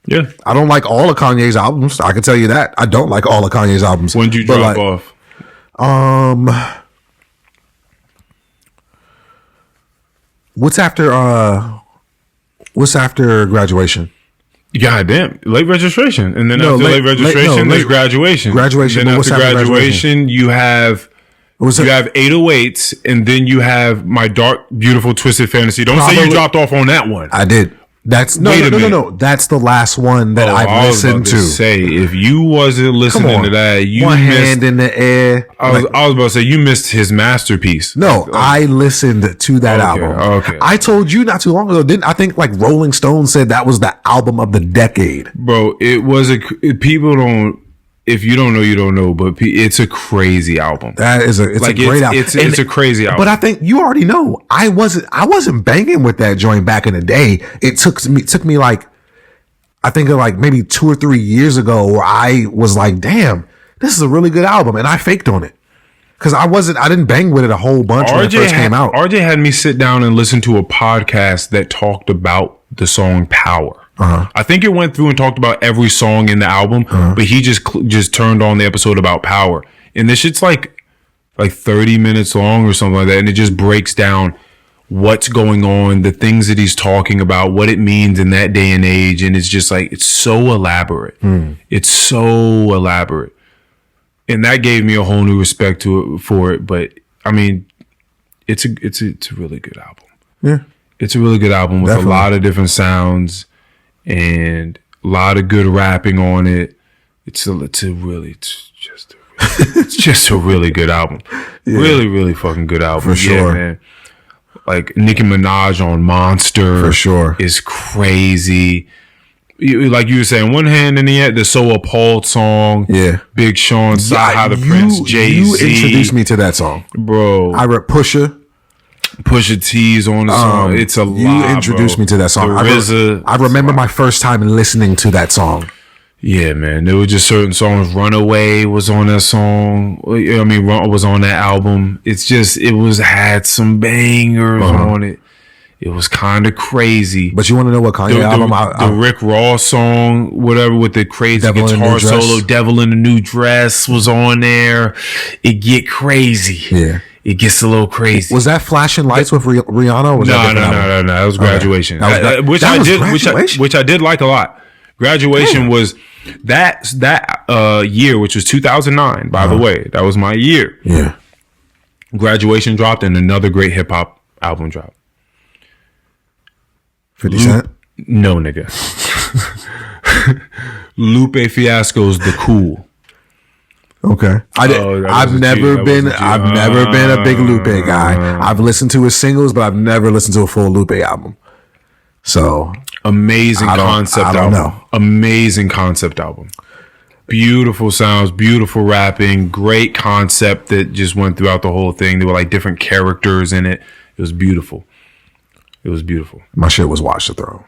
Yeah. I don't like all of Kanye's albums. I can tell you that. I don't like all of Kanye's albums. When did you drop off? What's after graduation? God damn, late registration, and then after late registration, there's graduation. Graduation. Then after graduation, you have 808s, and then you have My Dark, Beautiful, Twisted Fantasy. Don't say you dropped off on that one. I did. That's no. That's the last one that I've listened to. Say, if you wasn't listening to that, you one missed, hand in the air. I was about to say you missed his masterpiece. No, I listened to that album. Okay. I told you not too long ago. Didn't I think like Rolling Stone said that was the album of the decade? Bro, it was people don't. If you don't know, you don't know. But it's a crazy album. It's a great album. It's a crazy album. But I think you already know. I wasn't banging with that joint back in the day. It took me like, I think like maybe 2 or 3 years ago where I was like, damn, this is a really good album, and I faked on it because I didn't bang with it a whole bunch when it first came out. RJ had me sit down and listen to a podcast that talked about the song Power. I think it went through and talked about every song in the album, but he just turned on the episode about Power, and this shit's like 30 minutes long or something like that, and it just breaks down what's going on, the things that he's talking about, what it means in that day and age, and it's just like it's so elaborate. It's so elaborate, and that gave me a whole new respect for it. But I mean, it's a really good album. Yeah, it's a really good album with a lot of different sounds. And a lot of good rapping on it. It's just a really good album. Yeah. Really, really fucking good album. For sure, man. Like Nicki Minaj on Monster, for sure, is crazy. Like you were saying, one hand in the So Appalled song. Yeah, Big Sean, How the Prince, Jay-Z. You introduced me to that song, bro. I read Pusha T's on the song. It's a lot. You introduced me to that song. I remember my first time listening to that song. Yeah, man. There were just certain songs. Runaway was on that song. I mean, was on that album. It had some bangers on it. It was kind of crazy. But you want to know what Kanye album? The Rick Ross song, whatever, with the crazy guitar solo, "Devil in a New Dress" was on there. It get crazy. Yeah. It gets a little crazy. Was that Flashing Lights with Rihanna? Or was no. That was Graduation. Which I did like a lot. Graduation was that year, which was 2009. By the way, that was my year. Yeah. Graduation dropped, and another great hip hop album dropped. 50 Cent? No, nigga. Lupe Fiasco's The Cool. Okay. I've never been a big Lupe guy. I've listened to his singles, but I've never listened to a full Lupe album. So amazing concept album. Know. Amazing concept album. Beautiful sounds, beautiful rapping, great concept that just went throughout the whole thing. There were like different characters in it. It was beautiful. My shit was Watch the Throne.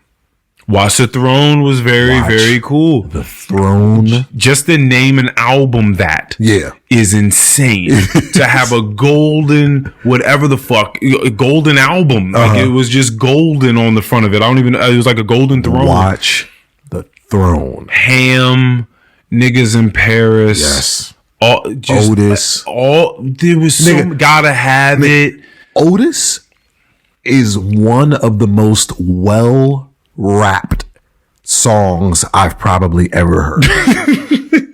Watch the Throne was very cool. The Throne. Just to name an album that is insane. To have a golden, whatever the fuck, golden album. Like it was just golden on the front of it. It was like a golden throne. Watch the Throne. Ham, Niggas in Paris. Yes. Otis. There was Gotta Have It. Otis is one of the most well-rapped songs I've probably ever heard.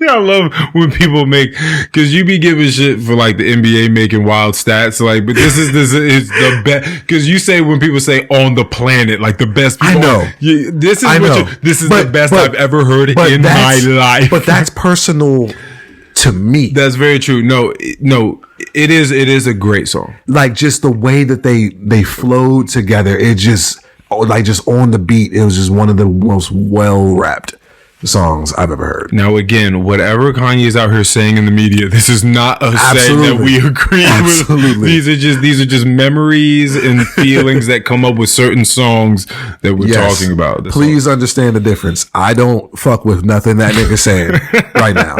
I love when people because you be giving shit for like the NBA making wild stats, like, but this is the best, because you say when people say on the planet, like the best people. I know. This is the best I've ever heard in my life. But that's personal to me. That's very true. No, it is a great song. Like just the way that they flowed together, it just just on the beat, it was just one of the most well-rapped songs I've ever heard. Now again, whatever Kanye is out here saying in the media, this is not us saying that we agree with. These are just memories and feelings that come up with certain songs that we're talking about. Please understand the difference. I don't fuck with nothing that nigga's saying right now.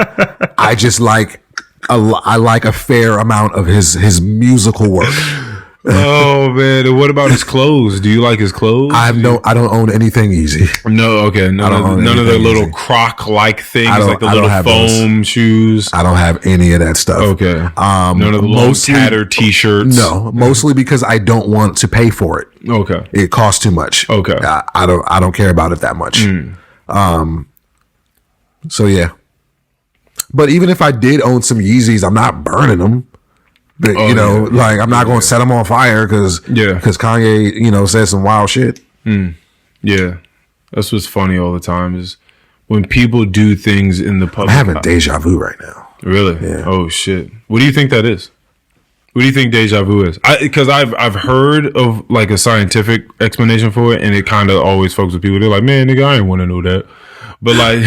I just like I like a fair amount of his musical work. Oh man, and what about his clothes? Do you like his clothes? I don't own anything Easy. No, okay, none of the little Croc like things, like the little foam shoes. I don't have any of that stuff. Okay, none of the little tattered T-shirts. No, mostly because I don't want to pay for it. Okay, it costs too much. Okay, I don't care about it that much. So yeah, but even if I did own some Yeezys, I'm not burning them. But, I'm not going to set them on fire because Kanye, said some wild shit. Yeah. That's what's funny all the time is when people do things in the public. I'm having deja vu right now. Really? Yeah. Oh, shit. What do you think that is? What do you think deja vu is? Because I've heard of like a scientific explanation for it, and it kind of always fucks with people. They're like, man, nigga, I ain't want to know that. But like,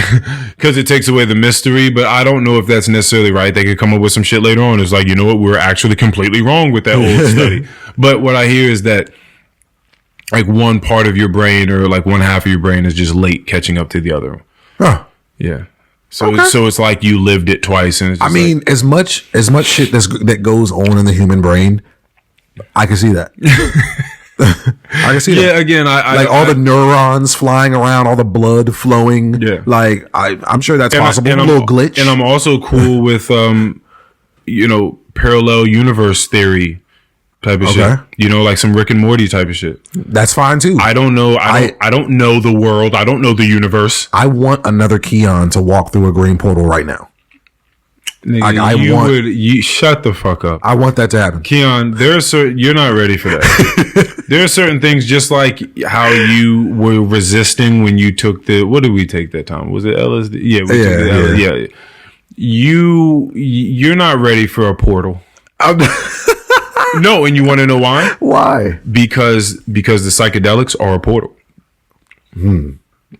because it takes away the mystery, but I don't know if that's necessarily right. They could come up with some shit later on. It's like, you know what? We're actually completely wrong with that old study. But what I hear is that like one part of your brain or like one half of your brain is just late catching up to the other. Huh. Yeah. So it's like you lived it twice. And it's just as much shit that goes on in the human brain, I can see that. I can see that. Yeah, again, all the neurons flying around, all the blood flowing. Yeah, like I'm sure that's possible. A little glitch. And I'm also cool with parallel universe theory type of shit. Like some Rick and Morty type of shit. That's fine too. I don't know. I don't know the world. I don't know the universe. I want another Keion to walk through a green portal right now. Nigga, shut the fuck up. I want that to happen. Keion, you're not ready for that. There are certain things, just like how you were resisting when you took what did we take that time? Was it LSD? Yeah, we took the LSD. Yeah. You're not ready for a portal. No, and you want to know why? Why? Because the psychedelics are a portal.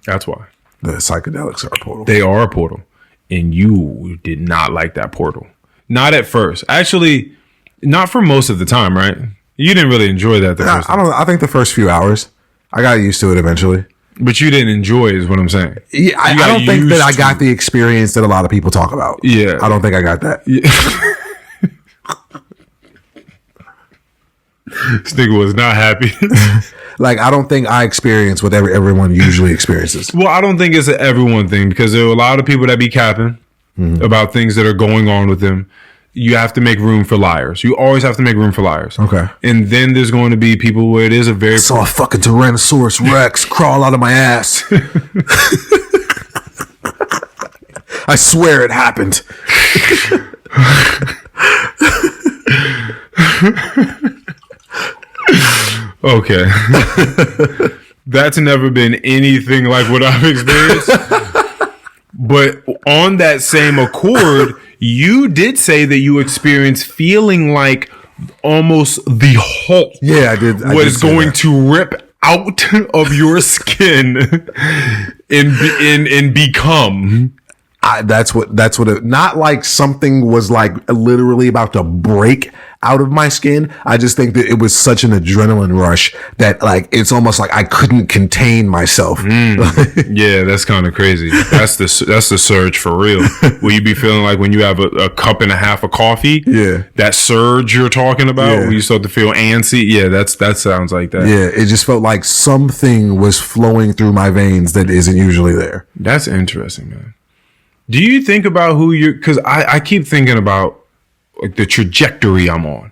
That's why. The psychedelics are a portal. They are a portal. And you did not like that portal. Not at first. Actually, not for most of the time, right? You didn't really enjoy that the first time. I think the first few hours. I got used to it eventually. But you didn't enjoy it is what I'm saying. Yeah, I don't think that I got the experience that a lot of people talk about. Yeah. I don't think I got that. Yeah. This nigga was not happy. Like, I don't think I experienced what everyone usually experiences. Well, I don't think it's an everyone thing because there are a lot of people that be capping about things that are going on with them. You have to make room for liars. You always have to make room for liars. Okay. And then there's going to be people where it is a very... I saw a fucking Tyrannosaurus Rex crawl out of my ass. I swear it happened. Okay. That's never been anything like what I've experienced. But on that same accord, you did say that you experienced feeling like almost the Hulk was going to rip out of your skin and become... That's what it, not like something was like literally about to break out of my skin. I just think that it was such an adrenaline rush that like, it's almost like I couldn't contain myself. Yeah, that's kind of crazy. That's the surge for real. Will you be feeling like when you have a cup and a half of coffee? Yeah. That surge you're talking about when you start to feel antsy. Yeah, that sounds like that. Yeah. It just felt like something was flowing through my veins that isn't usually there. That's interesting, man. Do you think about because I keep thinking about like the trajectory I'm on,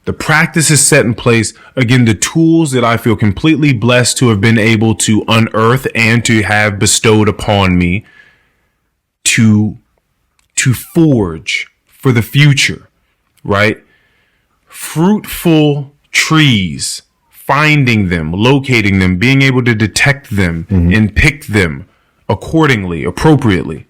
the practices set in place, again, the tools that I feel completely blessed to have been able to unearth and to have bestowed upon me to forge for the future, right? Fruitful trees, finding them, locating them, being able to detect them and pick them accordingly, appropriately.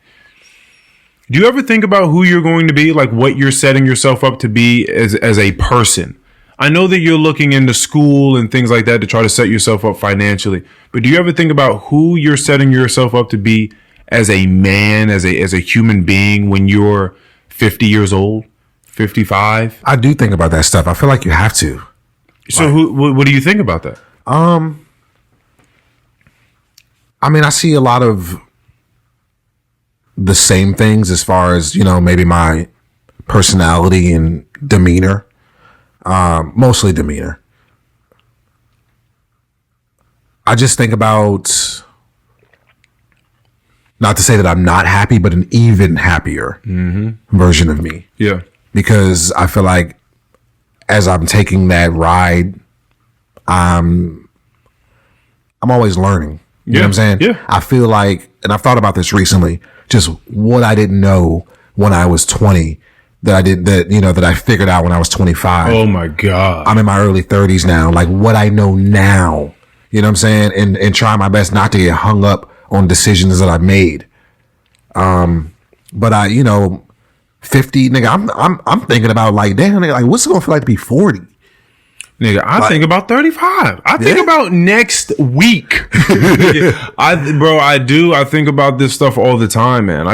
Do you ever think about who you're going to be, like what you're setting yourself up to be as a person? I know that you're looking into school and things like that to try to set yourself up financially, but do you ever think about who you're setting yourself up to be as a man, as a human being when you're 50 years old, 55? I do think about that stuff. I feel like you have to. So what do you think about that? I mean, I see a lot of the same things as far as, maybe my personality and demeanor. Mostly demeanor. I just think about, not to say that I'm not happy, but an even happier version of me. Yeah. Because I feel like as I'm taking that ride, I'm always learning. You know what I'm saying? Yeah. I feel like, and I've thought about this recently, just what I didn't know when I was 20 that I figured out when I was 25. Oh my God. I'm in my early 30s now. Like what I know now, you know what I'm saying? And trying my best not to get hung up on decisions that I made. But 50, nigga, I'm thinking about like, damn, nigga, like what's it gonna feel like to be 40? Nigga, I think about 35. I think about next week. I do. I think about this stuff all the time, man.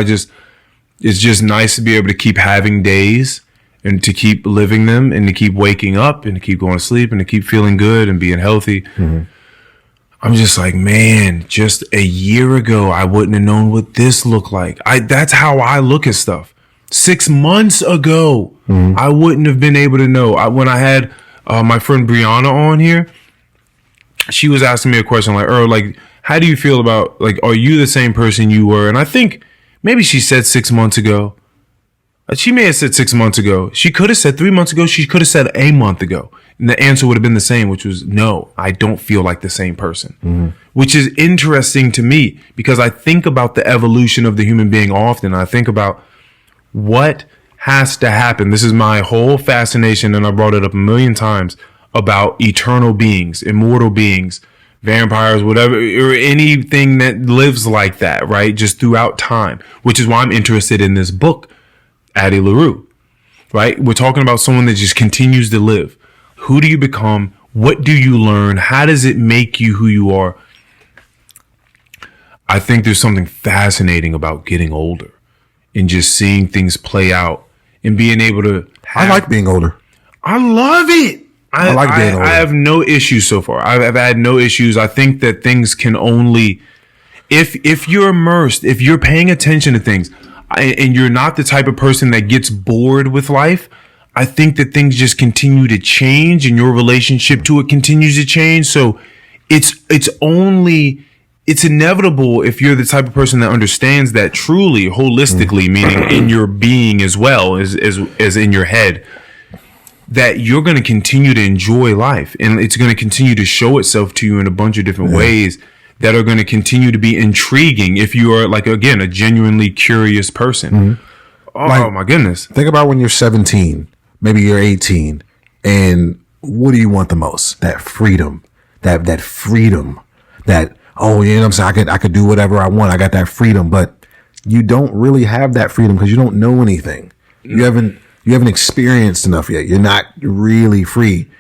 It's just nice to be able to keep having days and to keep living them and to keep waking up and to keep going to sleep and to keep feeling good and being healthy. Mm-hmm. I'm just like, man, just a year ago, I wouldn't have known what this looked like. That's how I look at stuff. 6 months ago, I wouldn't have been able to know. When I had my friend Brianna on here, she was asking me a question like, Earl, like, how do you feel about, like, are you the same person you were? And I think maybe she said 6 months ago. She may have said 6 months ago. She could have said 3 months ago. She could have said a month ago. And the answer would have been the same, which was, no, I don't feel like the same person. Which is interesting to me because I think about the evolution of the human being often. I think about what has to happen. This is my whole fascination, and I brought it up a million times, about eternal beings, immortal beings, vampires, whatever, or anything that lives like that, right? Just throughout time, which is why I'm interested in this book, Addie LaRue, right? We're talking about someone that just continues to live. Who do you become? What do you learn? How does it make you who you are? I think there's something fascinating about getting older and just seeing things play out and being able to I like being older. I love it. I like being older. I have no issues so far. I've had no issues. I think that things can only, if you're immersed, if you're paying attention to things, and you're not the type of person that gets bored with life, I think that things just continue to change and your relationship to it continues to change. So it's inevitable if you're the type of person that understands that truly, holistically, meaning in your being as well as in your head, that you're going to continue to enjoy life and it's going to continue to show itself to you in a bunch of different ways that are going to continue to be intriguing if you are, like, again, a genuinely curious person. Oh, my goodness. Think about when you're 17, maybe you're 18, and what do you want the most? That freedom, that freedom, that, oh, you know what I'm saying? I could do whatever I want. I got that freedom, but you don't really have that freedom because you don't know anything. You haven't experienced enough yet. You're not really free.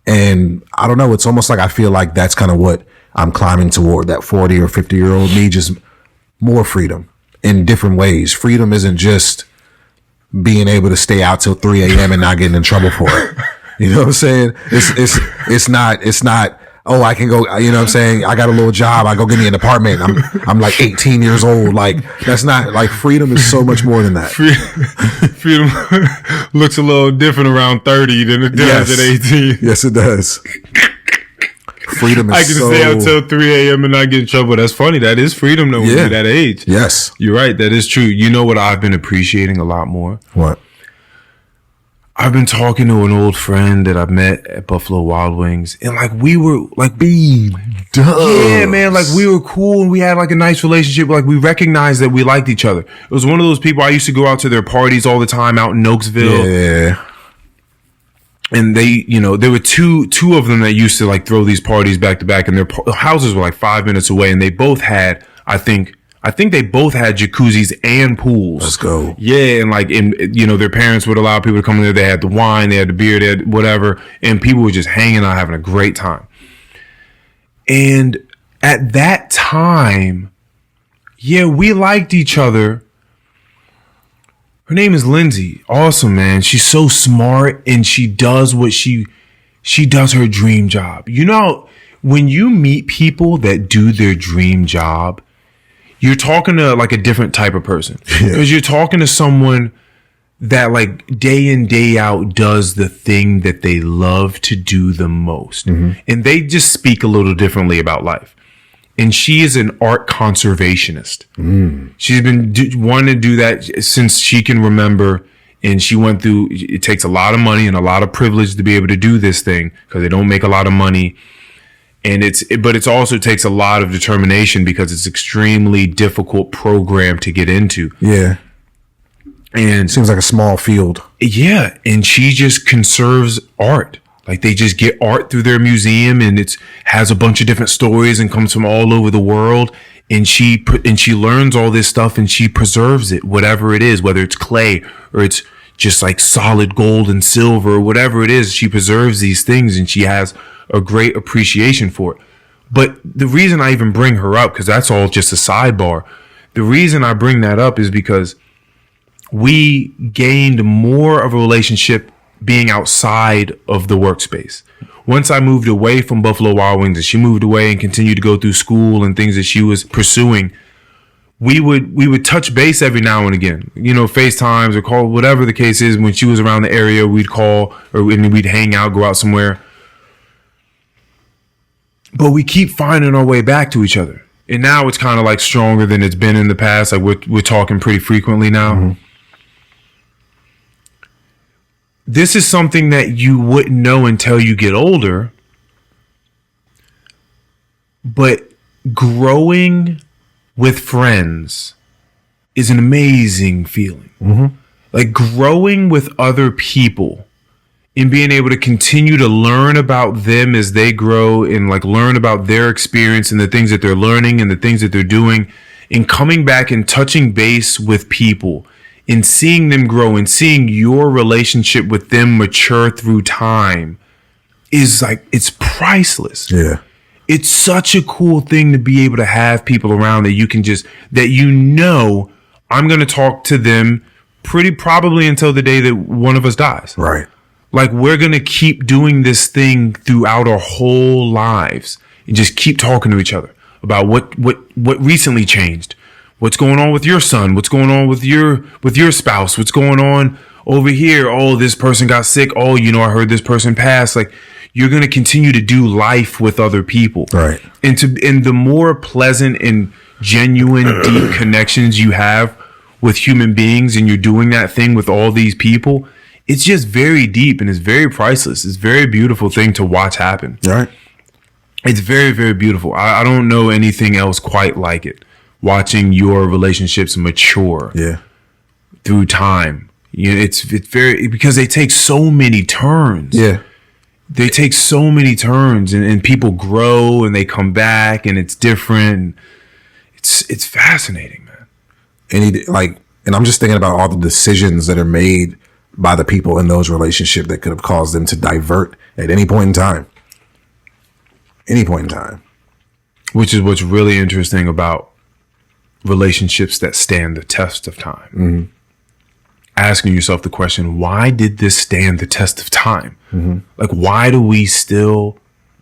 And I don't know. It's almost like I feel like that's kind of what I'm climbing toward, that 40 or 50-year-old me, just more freedom in different ways. Freedom isn't just being able to stay out till 3 a.m. and not getting in trouble for it. You know what I'm saying? It's not, oh, I can go, you know what I'm saying? I got a little job. I go get me an apartment. I'm like 18 years old. Like, that's not, like, freedom is so much more than that. Freedom looks a little different around 30 than it does at 18. Yes, it does. Freedom is I can stay out till 3 a.m. and not get in trouble. That's funny. That is freedom though when you're that age. Yes. You're right. That is true. You know what I've been appreciating a lot more? What? I've been talking to an old friend that I've met at Buffalo Wild Wings, and like we were like, yeah, man, like we were cool and we had like a nice relationship. Like we recognized that we liked each other. It was one of those people I used to go out to their parties all the time out in Oaksville. Yeah. And they, you know, there were two of them that used to like throw these parties back to back, and their houses were like 5 minutes away, and they both had, I think they both had jacuzzis and pools. Let's go. Yeah, and like, you know, their parents would allow people to come in there. They had the wine, they had the beer, they had whatever, and people were just hanging out, having a great time. And at that time, yeah, we liked each other. Her name is Lindsay. Awesome, man. She's so smart, and she does what she does her dream job. You know, when you meet people that do their dream job, you're talking to like a different type of person, because you're talking to someone that like day in, day out does the thing that they love to do the most. And they just speak a little differently about life. And she is an art conservationist. She's been wanting to do that since she can remember. And she went through, it takes a lot of money and a lot of privilege to be able to do this thing because they don't make a lot of money. And but it's also takes a lot of determination because it's extremely difficult program to get into. Yeah. And seems like a small field. Yeah. And she just conserves art. Like they just get art through their museum and it has a bunch of different stories and comes from all over the world. And she learns all this stuff and she preserves it, whatever it is, whether it's clay or it's just like solid gold and silver or whatever it is. She preserves these things and she has a great appreciation for it. But the reason I even bring her up, because that's all just a sidebar. The reason I bring that up is because we gained more of a relationship being outside of the workspace. Once I moved away from Buffalo Wild Wings and she moved away and continued to go through school and things that she was pursuing, we would touch base every now and again, FaceTimes or call, whatever the case is. When she was around the area, we'd call or we'd hang out, go out somewhere. But we keep finding our way back to each other. And now it's kind of like stronger than it's been in the past. Like we're talking pretty frequently now. This is something that you wouldn't know until you get older. But growing with friends is an amazing feeling. Like growing with other people and being able to continue to learn about them as they grow and like learn about their experience and the things that they're learning and the things that they're doing, and coming back and touching base with people and seeing them grow and seeing your relationship with them mature through time is like, it's priceless. Yeah. It's such a cool thing to be able to have people around that you can just, that I'm going to talk to them probably until the day that one of us dies. Right. Like we're going to keep doing this thing throughout our whole lives and just keep talking to each other about what recently changed. What's going on with your son? What's going on with your spouse? What's going on over here? Oh, this person got sick. Oh, I heard this person passed. Like you're going to continue to do life with other people. Right. And the more pleasant and genuine, deep connections you have with human beings and you're doing that thing with all these people, it's just very deep and it's very priceless. It's a very beautiful thing to watch happen. Right. It's very, very beautiful. I don't know anything else quite like it. Watching your relationships mature through time. It's very, because they take so many turns. Yeah. They take so many turns and people grow and they come back and it's different. It's fascinating, man. And I'm just thinking about all the decisions that are made by the people in those relationships that could have caused them to divert at any point in time. Any point in time. Which is what's really interesting about relationships that stand the test of time. Asking yourself the question, why did this stand the test of time? Like, why do we still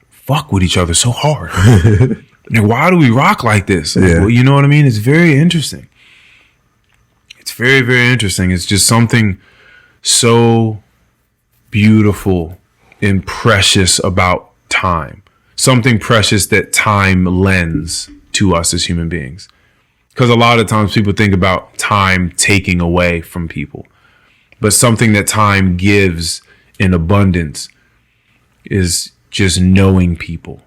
fuck with each other so hard? Like, why do we rock like this? Like, well, you know what I mean? It's very interesting. It's very, very interesting. It's just something so beautiful and precious about time. Something precious that time lends to us as human beings. Because a lot of times people think about time taking away from people. But something that time gives in abundance is just knowing people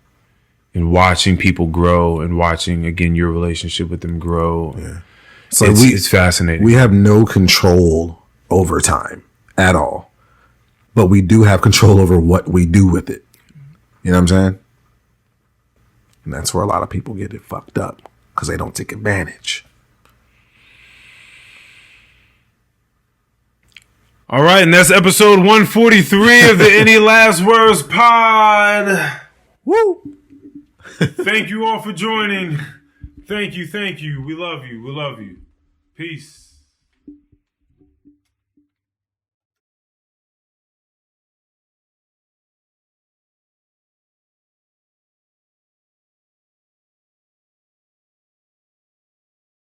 and watching people grow and watching, again, your relationship with them grow. Yeah. So it's fascinating. We have no control over time at all. But we do have control over what we do with it. You know what I'm saying? And that's where a lot of people get it fucked up. Because they don't take advantage. All right, and that's episode 143 of the Any Last Words pod. Woo! Thank you all for joining. Thank you. We love you. Peace.